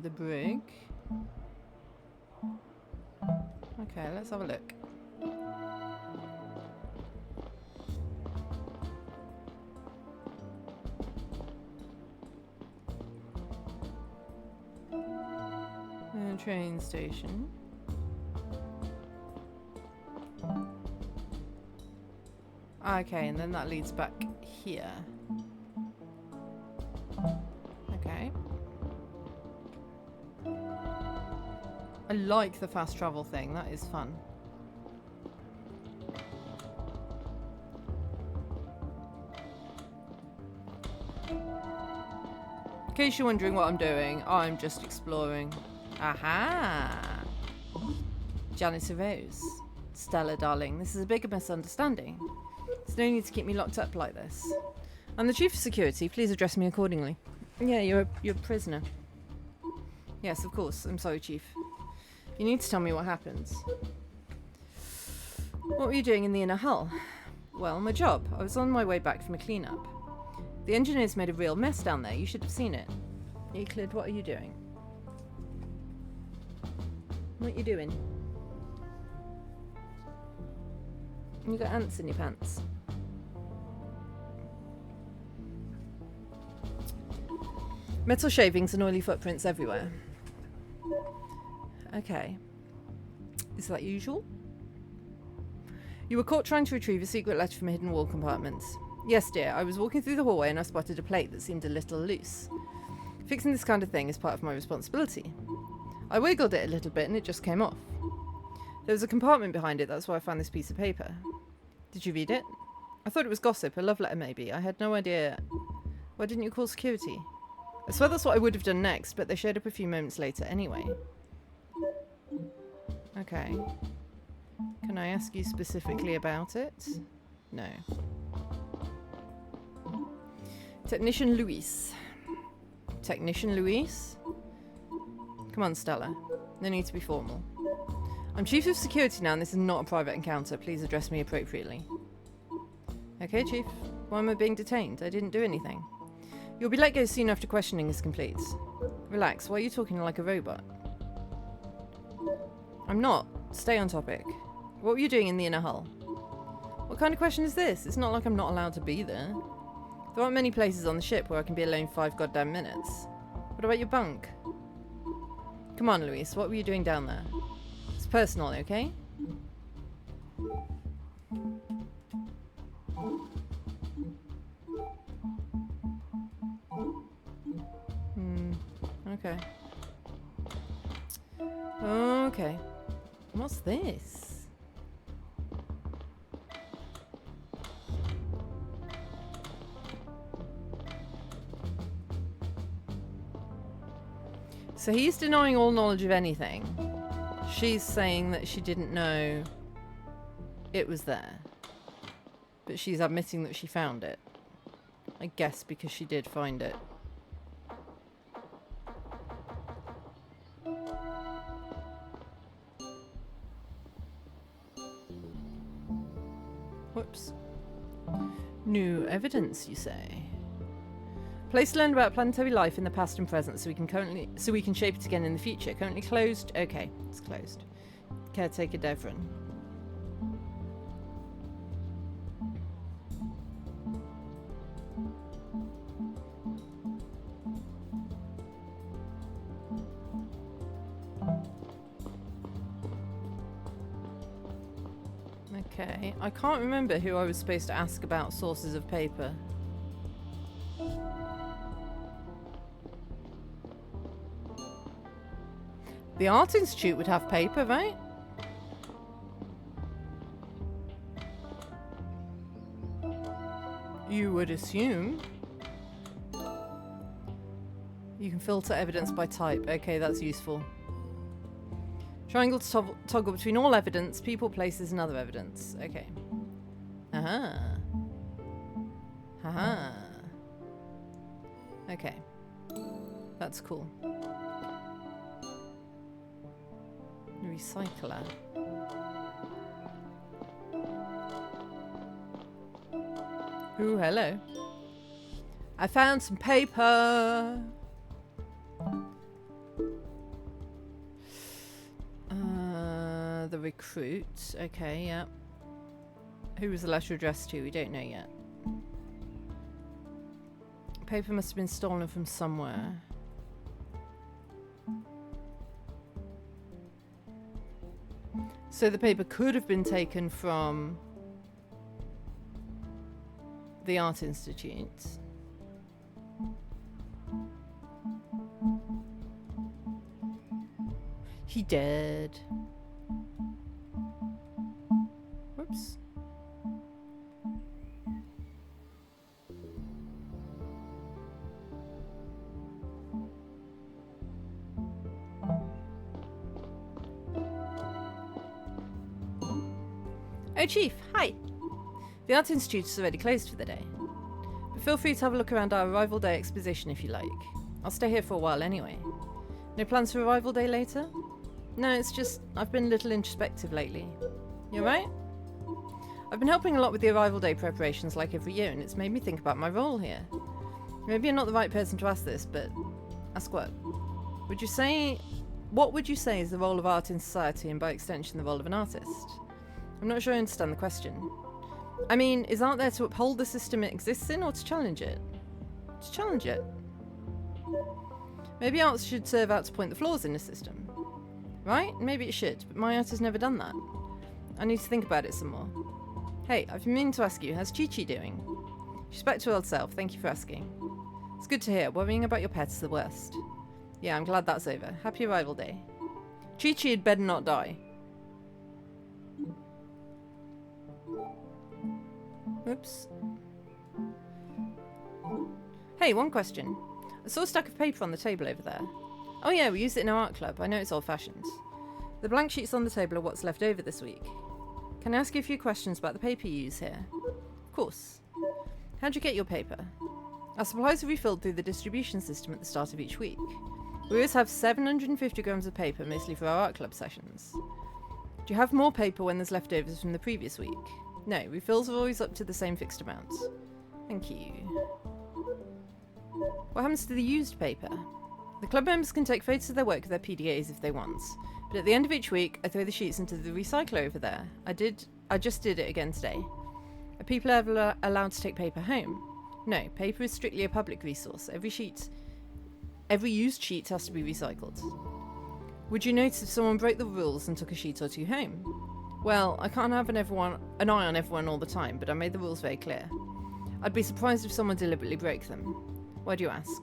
A: The brig. Okay, let's have a look. Train station. Okay, and then that leads back here. Okay. I like the fast travel thing, that is fun. In case you're wondering what I'm doing, I'm just exploring. Aha! Janitor Rose. Stella, darling, this is a bigger misunderstanding. There's no need to keep me locked up like this. I'm the Chief of Security. Please address me accordingly. Yeah, you're a prisoner. Yes, of course. I'm sorry, Chief. You need to tell me what happened. What were you doing in the inner hull? Well, my job. I was on my way back from a clean-up. The engineers made a real mess down there. You should have seen it. Euclid, what are you doing? What are you doing? You got ants in your pants. Metal shavings and oily footprints everywhere. Okay. Is that usual? You were caught trying to retrieve a secret letter from a hidden wall compartment. Yes, dear. I was walking through the hallway and I spotted a plate that seemed a little loose. Fixing this kind of thing is part of my responsibility. I wiggled it a little bit and it just came off. There was a compartment behind it, that's why I found this piece of paper. Did you read it? I thought it was gossip, a love letter maybe. I had no idea. Why didn't you call security? I swear that's what I would have done next, but they showed up a few moments later anyway. Okay. Can I ask you specifically about it? No. Technician Luis. Technician Luis? Come on, Stella. No need to be formal. I'm Chief of Security now, and this is not a private encounter. Please address me appropriately. Okay, Chief. Why am I being detained? I didn't do anything. You'll be let go soon after questioning is complete. Relax. Why are you talking like a robot? I'm not. Stay on topic. What were you doing in the inner hull? What kind of question is this? It's not like I'm not allowed to be there. There aren't many places on the ship where I can be alone 5 goddamn minutes. What about your bunk? Come on, Luis. What were you doing down there? It's personal, okay? Okay. Okay. What's this? So he's denying all knowledge of anything. She's saying that she didn't know it was there. But she's admitting that she found it. I guess because she did find it. Whoops. New evidence, you say? Place learned about planetary life in the past and present so we can shape it again in the future. Currently closed? Okay, it's closed. Caretaker Devron. Okay, I can't remember who I was supposed to ask about sources of paper. The Art Institute would have paper, right? You would assume. You can filter evidence by type. Okay, that's useful. Triangle to toggle between all evidence, people, places, and other evidence. Okay. Aha. Haha. Okay. That's cool. Recycler. Ooh, hello. I found some paper. The recruit. Okay, yeah. Who was the letter addressed to? We don't know yet. Paper must have been stolen from somewhere. So the paper could have been taken from the Art Institute. He did. Whoops. Oh, Chief, hi. The Art Institute is already closed for the day. But feel free to have a look around our Arrival Day exposition if you like. I'll stay here for a while anyway. No plans for Arrival Day later? No, it's just I've been a little introspective lately. You alright? I've been helping a lot with the Arrival Day preparations like every year, and it's made me think about my role here. Maybe I'm not the right person to ask this, but ask what? What would you say is the role of art in society, and by extension the role of an artist? I'm not sure I understand the question. I mean, is art there to uphold the system it exists in, or to challenge it? To challenge it. Maybe art should serve out to point the flaws in the system. Right? Maybe it should, but my art has never done that. I need to think about it some more. Hey, I've been meaning to ask you, how's Chi-Chi doing? She's back to her old self, thank you for asking. It's good to hear, worrying about your pets is the worst. Yeah, I'm glad that's over. Happy Arrival Day. Chi-Chi had better not die. Oops. Hey, one question. I saw a stack of paper on the table over there. Oh yeah, we use it in our art club. I know it's old-fashioned. The blank sheets on the table are what's left over this week. Can I ask you a few questions about the paper you use here? Of course. How'd you get your paper? Our supplies are refilled through the distribution system at the start of each week. We always have 750 grams of paper, mostly for our art club sessions. Do you have more paper when there's leftovers from the previous week? No, refills are always up to the same fixed amount. Thank you. What happens to the used paper? The club members can take photos of their work with their PDAs if they want, but at the end of each week, I throw the sheets into the recycler over there. I just did it again today. Are people ever allowed to take paper home? No, paper is strictly a public resource. Every used sheet has to be recycled. Would you notice if someone broke the rules and took a sheet or two home? Well, I can't have an eye on everyone all the time, but I made the rules very clear. I'd be surprised if someone deliberately broke them. Why do you ask?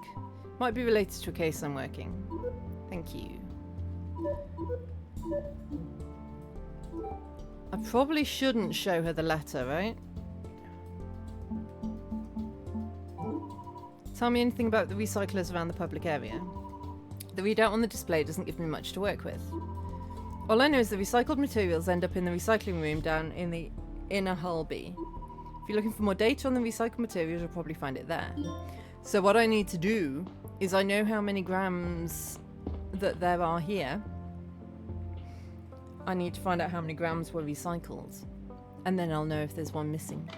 A: Might be related to a case I'm working. Thank you. I probably shouldn't show her the letter, right? Tell me anything about the recyclers around the public area. The readout on the display doesn't give me much to work with. All I know is the recycled materials end up in the recycling room down in the inner hull B. If you're looking for more data on the recycled materials, you'll probably find it there. So what I need to do is I know how many grams that there are here. I need to find out how many grams were recycled. And then I'll know if there's one missing.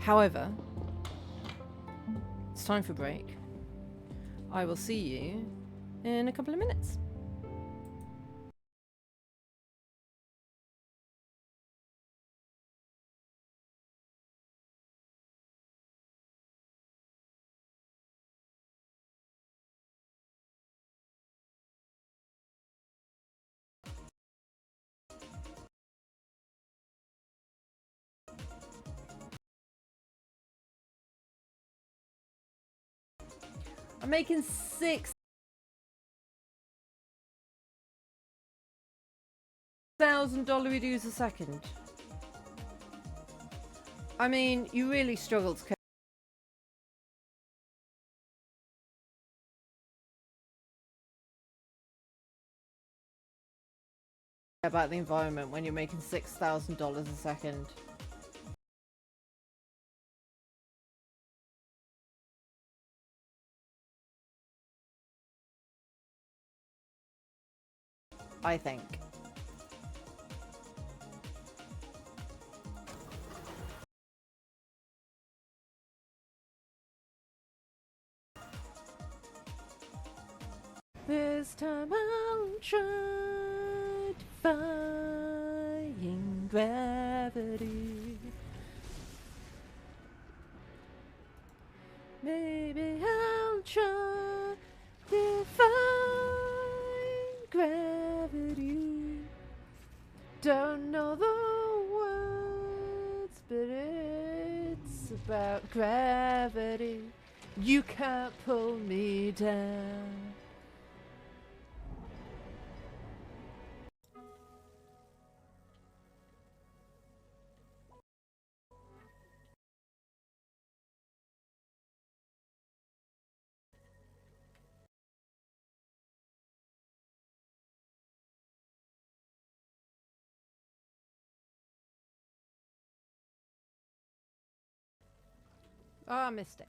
A: However, it's time for break. I will see you in a couple of minutes. I'm making $6,000 dues a second. I mean, you really struggle to care about the environment when you're making $6,000 a second. I think. This time I'll try defying gravity. Maybe I'll try defying gravity. Don't know the words, but it's about gravity. You can't pull me down. Oh, I missed it.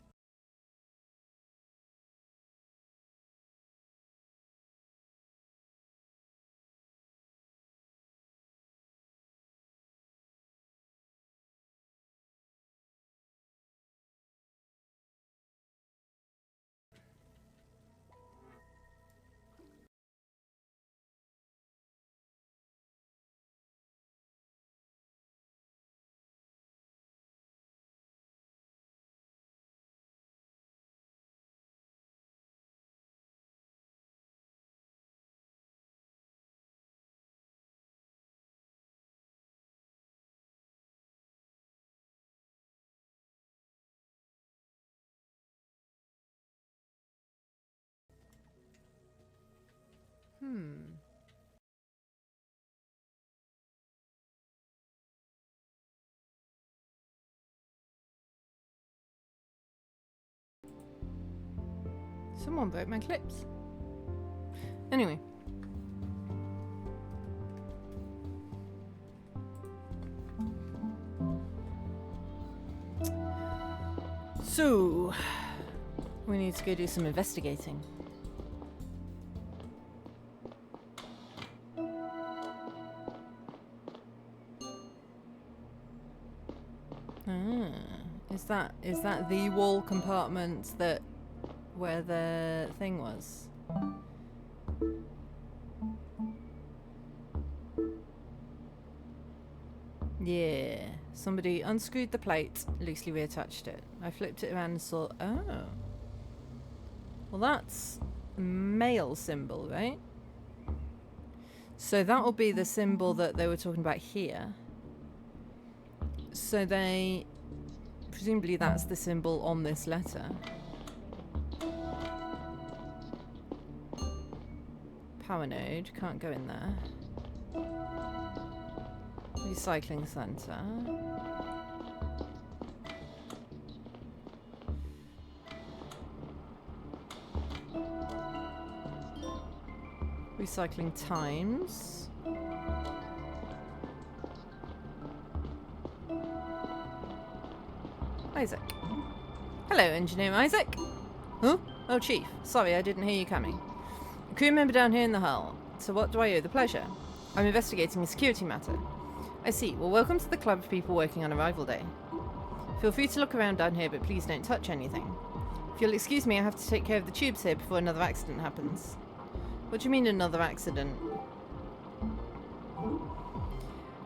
A: Someone broke my clips. Anyway. So, we need to go do some investigating. Is that the wall compartment that where the thing was? Yeah, somebody unscrewed the plate, loosely reattached it. I flipped it around and saw, oh. Well, that's a male symbol, right? So that will be the symbol that they were talking about here. So presumably that's the symbol on this letter. Power node, can't go in there. Recycling centre. Recycling times. Isaac. Hello, Engineer Isaac. Huh? Oh, Chief. Sorry, I didn't hear you coming. A crew member down here in the hull. So what do I owe the pleasure? I'm investigating a security matter. I see. Well, welcome to the club of people working on arrival day. Feel free to look around down here, but please don't touch anything. If you'll excuse me, I have to take care of the tubes here before another accident happens. What do you mean another accident?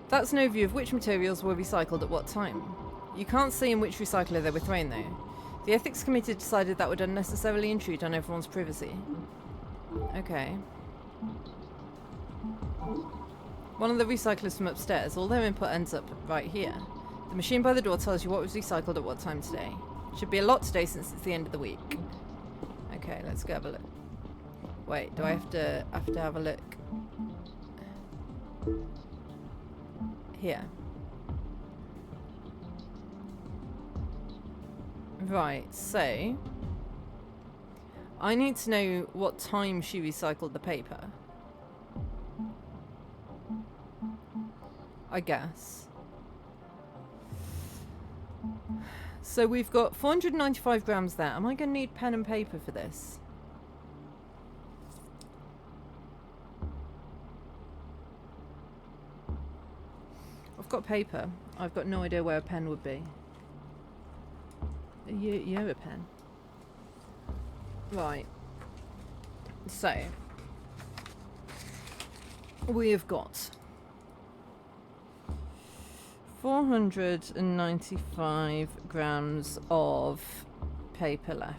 A: That's an overview of which materials were recycled at what time. You can't see in which recycler they were thrown, though. The ethics committee decided that would unnecessarily intrude on everyone's privacy. Okay. One of the recyclers from upstairs, all their input ends up right here. The machine by the door tells you what was recycled at what time today. Should be a lot today since it's the end of the week. Okay, let's go have a look. Wait, do I have to have a look? Here. Right, so I need to know what time she recycled the paper. I guess. So we've got 495 grams there. Am I going to need pen and paper for this? I've got paper. I've got no idea where a pen would be. You have a pen. Right. So, we have got 495 grams of paper left.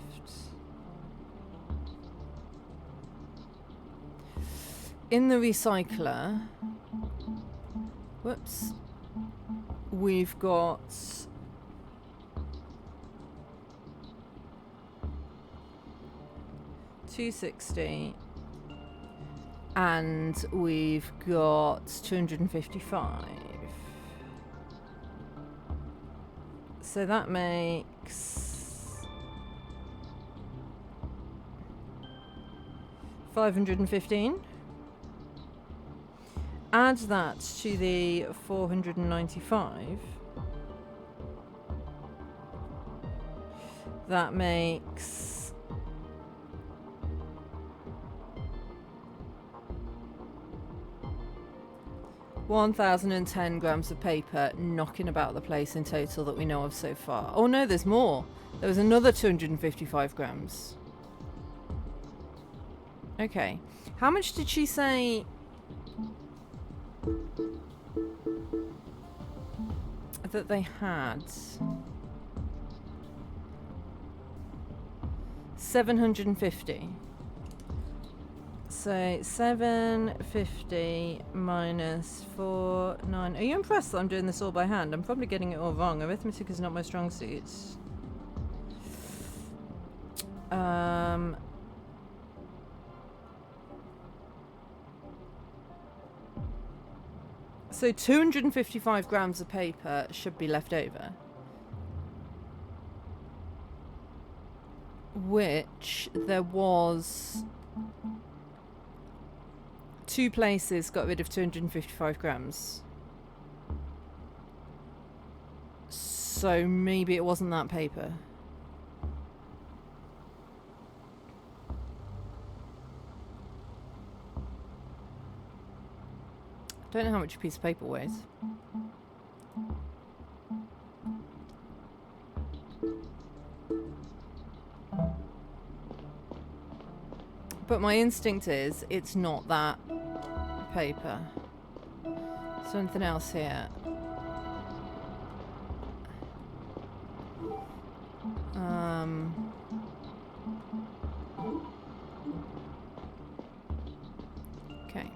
A: In the recycler, whoops, we've got 260 and we've got 255. So that makes 515. Add that to the 495. That makes 1,010 grams of paper knocking about the place in total that we know of so far. Oh no, there's more. There was another 255 grams. Okay. How much did she say that they had? 750. So 750 minus 49. Are you impressed that I'm doing this all by hand? I'm probably getting it all wrong. Arithmetic is not my strong suit. So 255 grams of paper should be left over. Which there was 2 places got rid of 255 grams. So maybe it wasn't that paper. Don't know how much a piece of paper weighs. But my instinct is it's not that paper. Is there anything else here? Okay.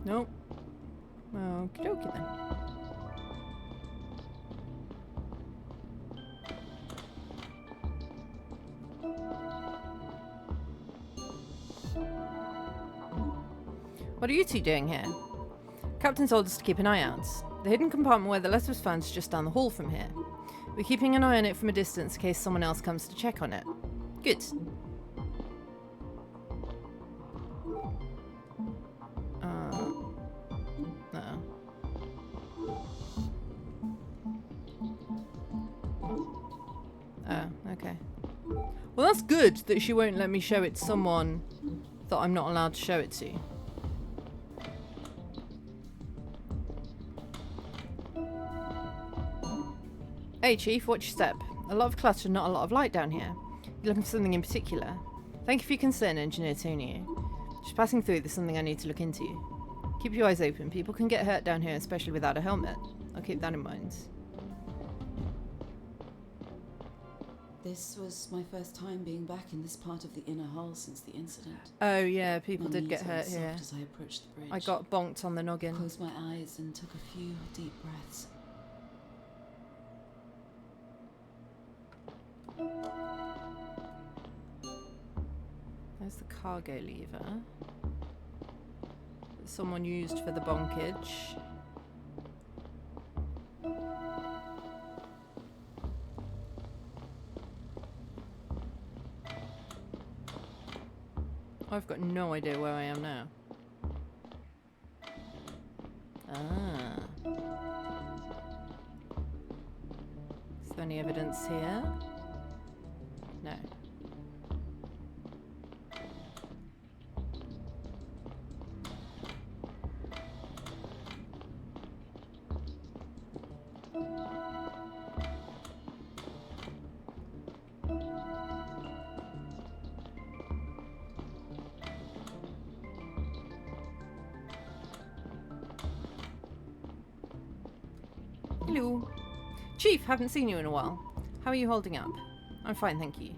A: Nope. Okie dokie then. What are you two doing here? Captain told us to keep an eye out. The hidden compartment where the letter was found is just down the hall from here. We're keeping an eye on it from a distance in case someone else comes to check on it. Good. No. Oh, okay. Well, that's good that she won't let me show it to someone that I'm not allowed to show it to. Hey Chief, watch your step. A lot of clutter, not a lot of light down here. You're looking for something in particular. Thank you for your concern, Engineer Tony. Just passing through, there's something I need to look into. Keep your eyes open. People can get hurt down here, especially without a helmet. I'll keep that in mind.
B: This was my first time being back in this part of the inner hull since the incident.
A: Oh yeah, people
B: My
A: did
B: knees
A: get
B: went
A: hurt
B: soft
A: here.
B: as I approached the bridge.
A: I got bonked on the noggin.
B: Closed my eyes and took a few deep breaths.
A: There's the cargo lever that someone used for the bonkage. I've got no idea where I am now. Ah. Is there any evidence here? No. Hello. Chief, haven't seen you in a while. How are you holding up? I'm fine, thank you.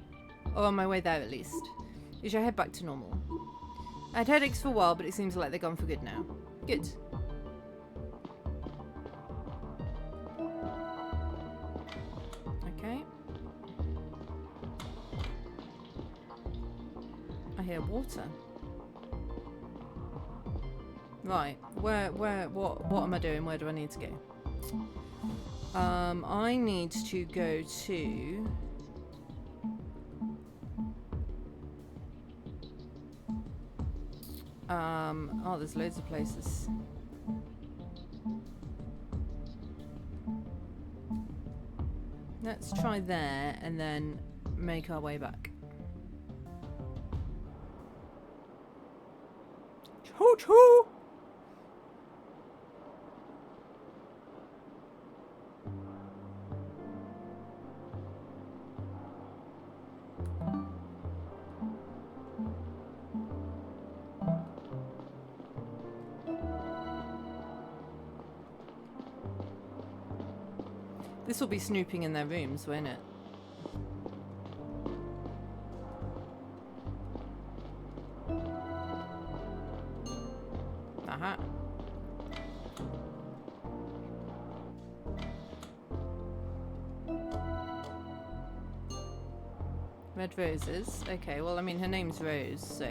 A: Or on my way there, at least. Is your head back to normal? I had headaches for a while, but it seems like they're gone for good now. Good. Okay. I hear water. Right. What am I doing? Where do I need to go? I need to go to... oh, there's loads of places. Let's try there and then make our way back. Choo-choo! This will be snooping in their rooms, won't it? Aha. Red roses. Okay, well, I mean, her name's Rose, so...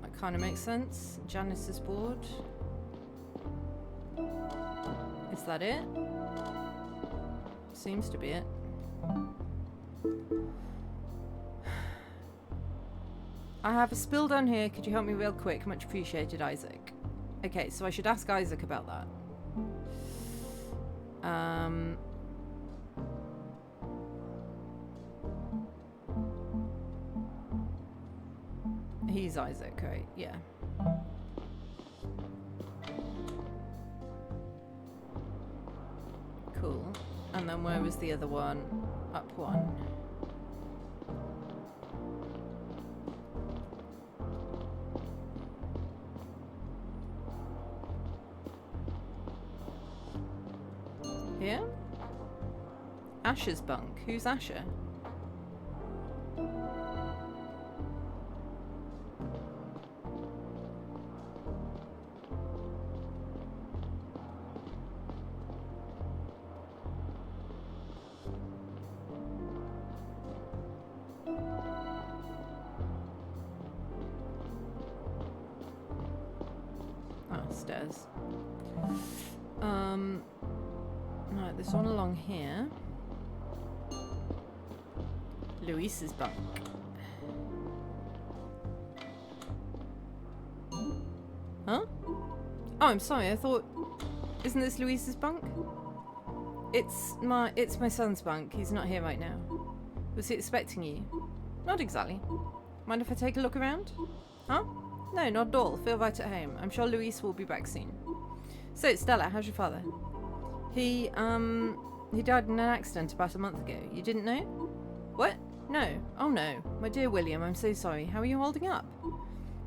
A: that kind of makes sense. Janice's board. Is that it? Seems to be it. I have a spill down here. Could you help me real quick? Much appreciated, Isaac. Okay, so I should ask Isaac about that. He's Isaac, right? Yeah. Cool. And then where was the other one? Up one. Here? Asher's bunk. Who's Asher? Stairs. Right, there's one along here. Luis's bunk. Huh? Oh, I'm sorry, I thought... Isn't this Luis's bunk? It's my son's bunk. He's not here right now. Was he expecting you? Not exactly. Mind if I take a look around? Huh? No, not at all. Feel right at home. I'm sure Luis will be back soon. So, Stella, how's your father? He died in an accident about a month ago. You didn't know? What? No. Oh no. My dear William, I'm so sorry. How are you holding up?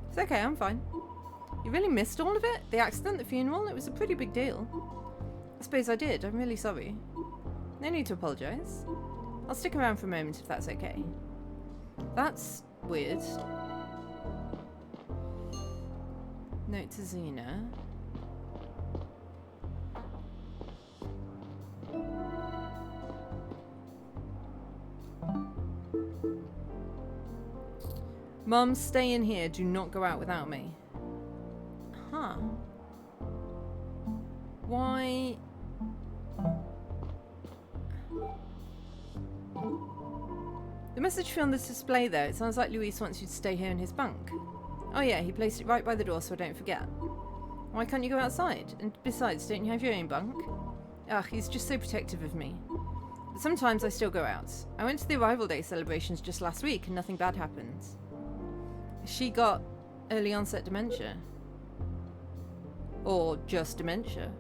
A: It's okay, I'm fine. You really missed all of it? The accident, the funeral? It was a pretty big deal. I suppose I did. I'm really sorry. No need to apologise. I'll stick around for a moment if that's okay. That's weird. Note to Xena. Mum, stay in here. Do not go out without me. Huh. Why? The message on this display though, it sounds like Luis wants you to stay here in his bunk. Oh yeah, he placed it right by the door so I don't forget. Why can't you go outside? And besides, don't you have your own bunk? Ugh, he's just so protective of me. But sometimes I still go out. I went to the Arrival Day celebrations just last week and nothing bad happened. She got early onset dementia. Or just dementia.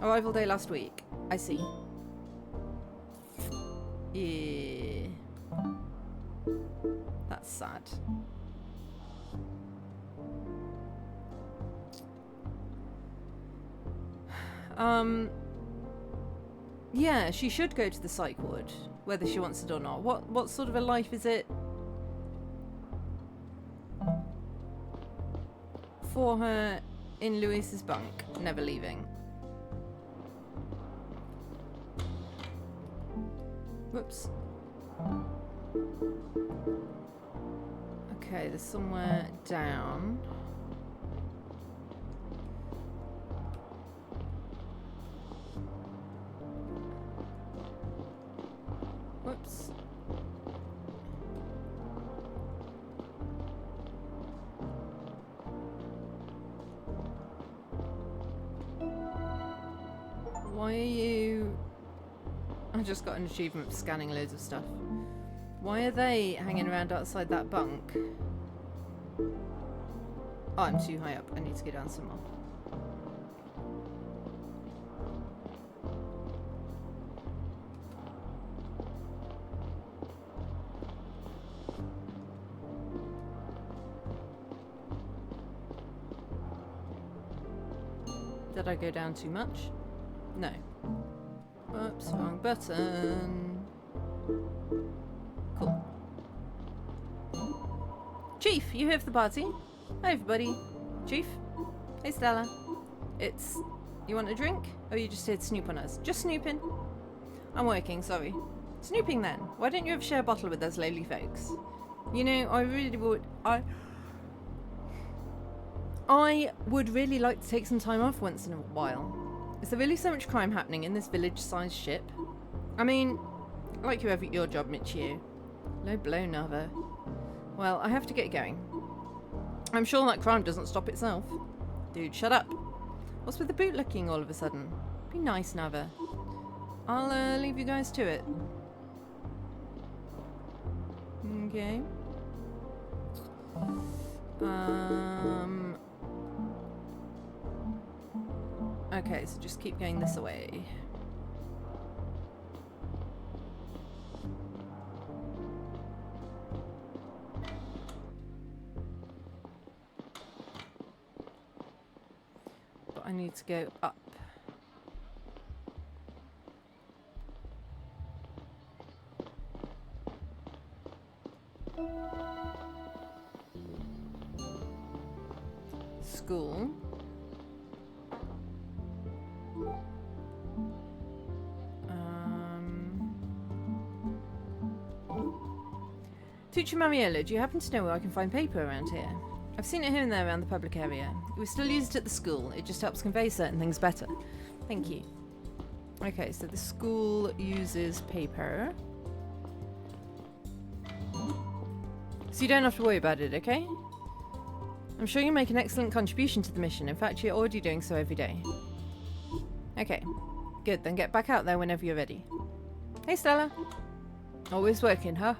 A: Arrival Day last week. I see. Yeah. That's sad. Yeah, she should go to the psych ward, whether she wants it or not. What sort of a life is it for her in Luis's bunk, never leaving? Whoops. Okay, there's somewhere down. Whoops. Why are you... I just got an achievement for scanning loads of stuff. Why are they hanging around outside that bunk? Oh, I'm too high up. I need to go down some more. Did I go down too much? No. Oops, wrong button. Cool. Chief, you here for the party? Hi everybody. Chief? Hey Stella. It's... You want a drink? Or are you just here to snoop on us? Just snooping? I'm working, sorry. Snooping then. Why don't you ever share a bottle with us lowly folks? You know, I really would... I would really like to take some time off once in a while. Is there really so much crime happening in this village-sized ship? I mean, like you have at your job, Michio. Low blow, Nava. Well, I have to get going. I'm sure that crime doesn't stop itself. Dude, shut up. What's with the bootlicking all of a sudden? Be nice, Nava. I'll leave you guys to it. Okay. Okay, so just keep going this way. But I need to go up. School. Teacher Mariella, do you happen to know where I can find paper around here? I've seen it here and there around the public area. We still use it at the school. It just helps convey certain things better. Thank you. Okay, so the school uses paper. So you don't have to worry about it, okay? I'm sure you make an excellent contribution to the mission. In fact, you're already doing so every day. Okay, good. Then get back out there whenever you're ready. Hey, Stella. Always working, huh?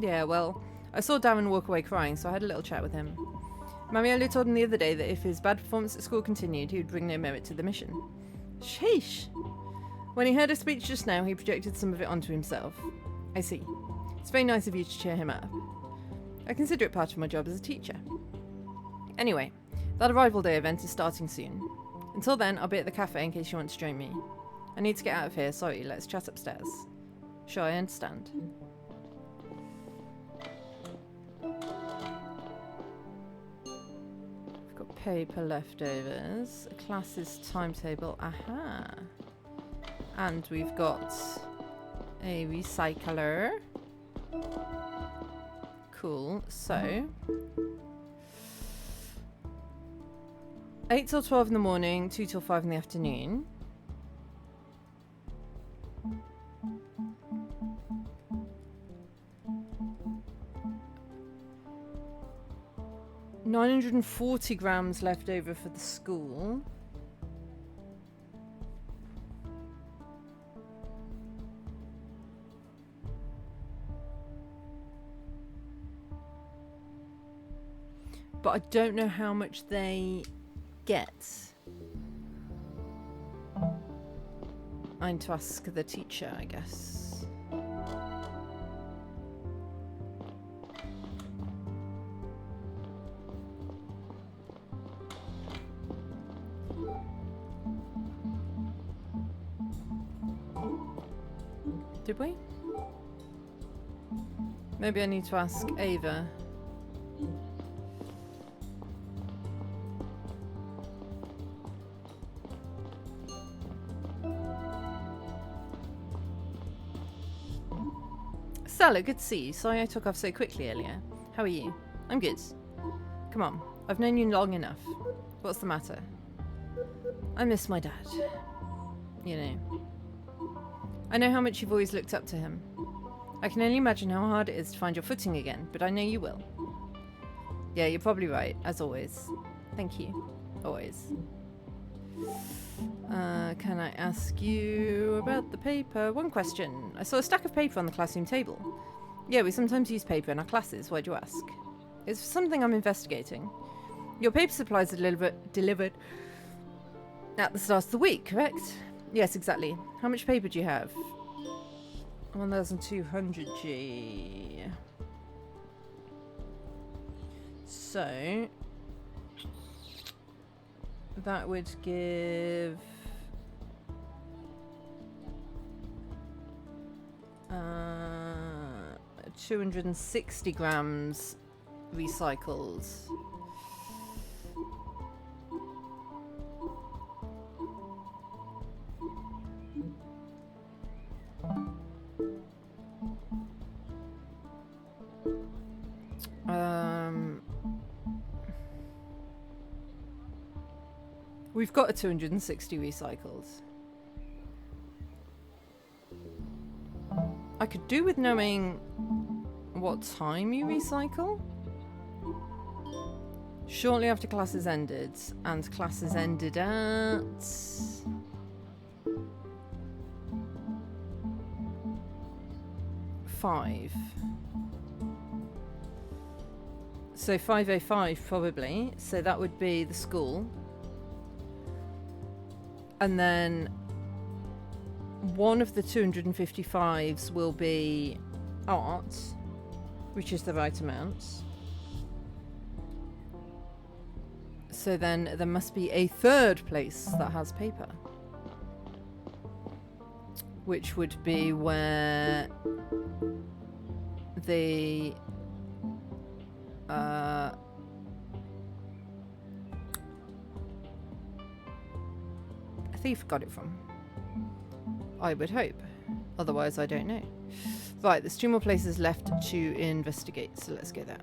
A: Yeah, well, I saw Darren walk away crying, so I had a little chat with him. Mariella told him the other day that if his bad performance at school continued, he would bring no merit to the mission. Sheesh! When he heard her speech just now, he projected some of it onto himself. I see. It's very nice of you to cheer him up. I consider it part of my job as a teacher. Anyway, that arrival day event is starting soon. Until then, I'll be at the cafe in case you want to join me. I need to get out of here, sorry, let's chat upstairs. Sure, I understand. I've got paper leftovers, a classes timetable, aha. And we've got a recycler. Cool, so 8 till 12 in the morning, 2 till 5 in the afternoon. $940 grams left over for the school. But I don't know how much they get. I need to ask the teacher, I guess. Did we? Maybe I need to ask Ava. Stella, good to see you. Sorry I took off so quickly earlier. How are you? I'm good. Come on, I've known you long enough. What's the matter? I miss my dad. You know. I know how much you've always looked up to him. I can only imagine how hard it is to find your footing again, but I know you will. Yeah, you're probably right, as always. Thank you. Always. Can I ask you about the paper? One question. I saw a stack of paper on the classroom table. Yeah, we sometimes use paper in our classes. Why'd you ask? It's something I'm investigating. Your paper supplies are delivered at the start of the week, correct? Yes, exactly. How much paper do you have? 1,200 G. So that would give 260 grams recycled. We've got a 260 recycled. I could do with knowing what time you recycle. Shortly after classes ended, and classes ended at 5. So 5:05 probably. So that would be the school. And then one of the 255s will be art, which is the right amount. So then there must be a third place that has paper, which would be where the thief got it from. I would hope. Otherwise, I don't know. Right, there's 2 more places left to investigate, so let's go there.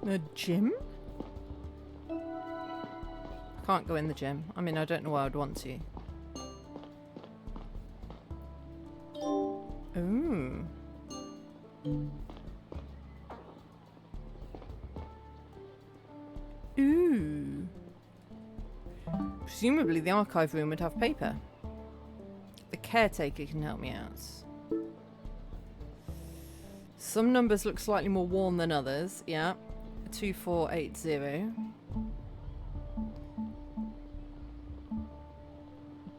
A: A gym? Can't go in the gym. I mean, I don't know why I'd want to. Ooh. Ooh. Presumably the archive room would have paper. The caretaker can help me out. Some numbers look slightly more worn than others. Yeah. 2480.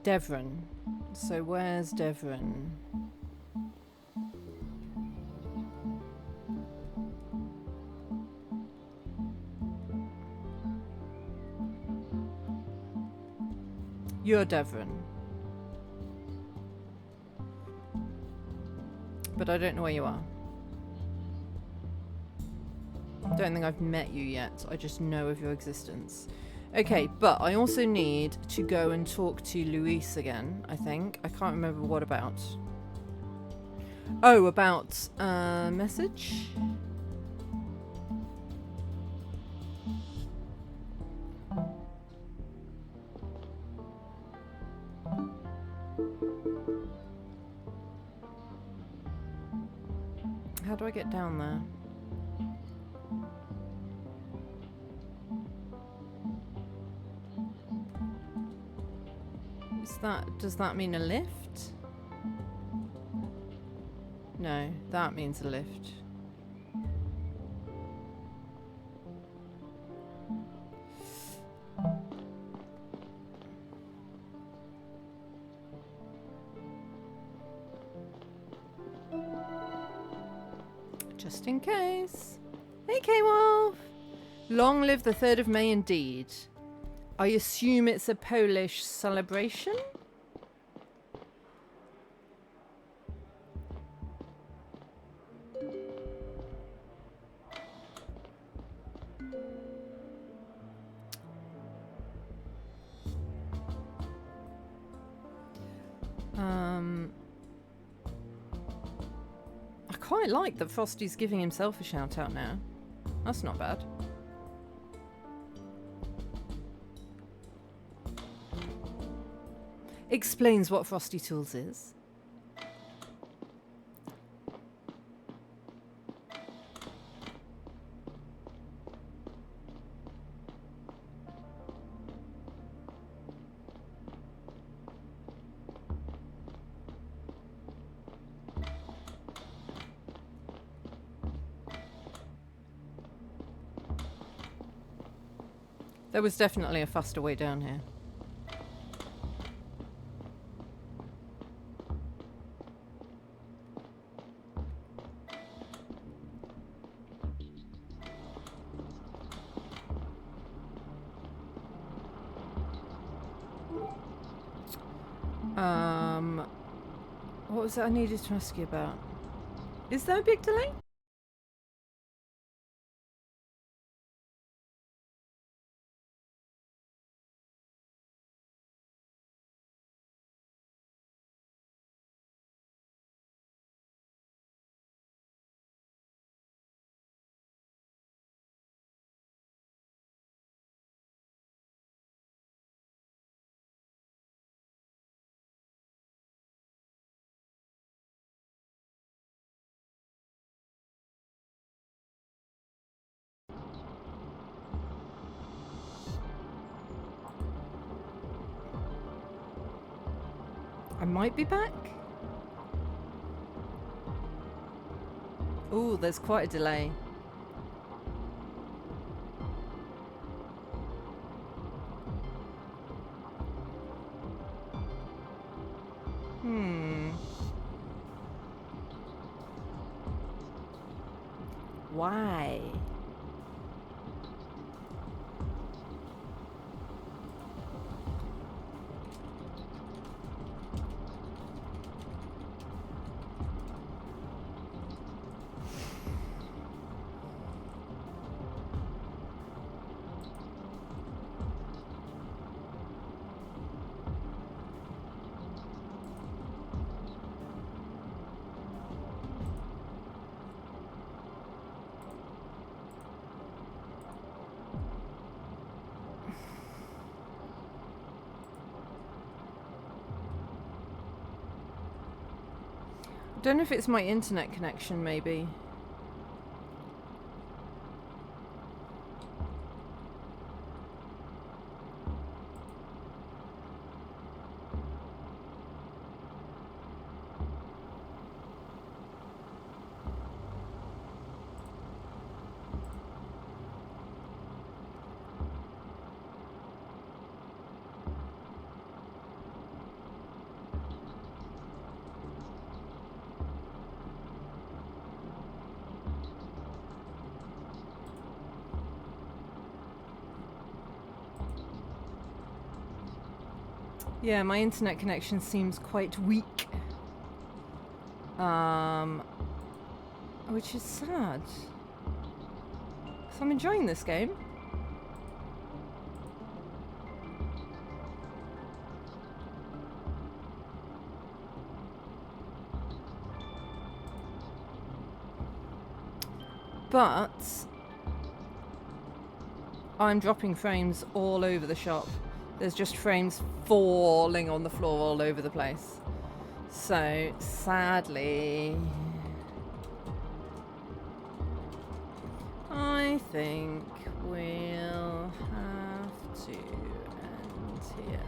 A: Devon. So where's Devon? You're Devon. But I don't know where you are. Don't think I've met you yet. I just know of your existence. Okay, but I also need to go and talk to Luis again, I think. I can't remember what about. Oh, about message? How do I get down there? Does that mean a lift? No, that means a lift. Just in case. Hey, K-Wolf! Long live the 3rd of May indeed. I assume it's a Polish celebration? I quite like that Frosty's giving himself a shout out now. That's not bad. Explains what Frosty Tools is. There was definitely a faster way down here. What was it I needed to ask you about? Is there a big delay? I might be back. Ooh, there's quite a delay. Why? I don't know if it's my internet connection, maybe. Yeah, my internet connection seems quite weak. Which is sad. 'Cause I'm enjoying this game. But I'm dropping frames all over the shop. There's just frames falling on the floor all over the place. So, sadly, I think we'll have to end here.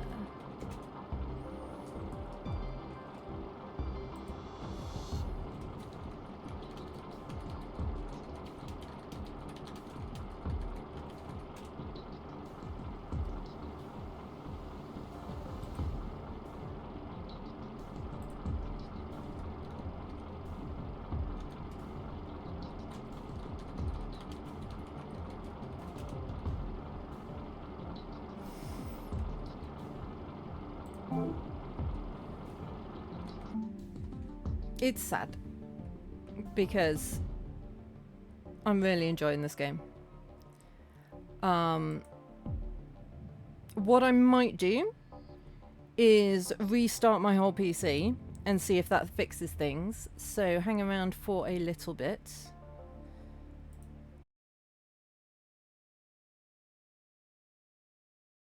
A: It's sad because I'm really enjoying this game. What I might do is restart my whole PC and see if that fixes things. So hang around for a little bit.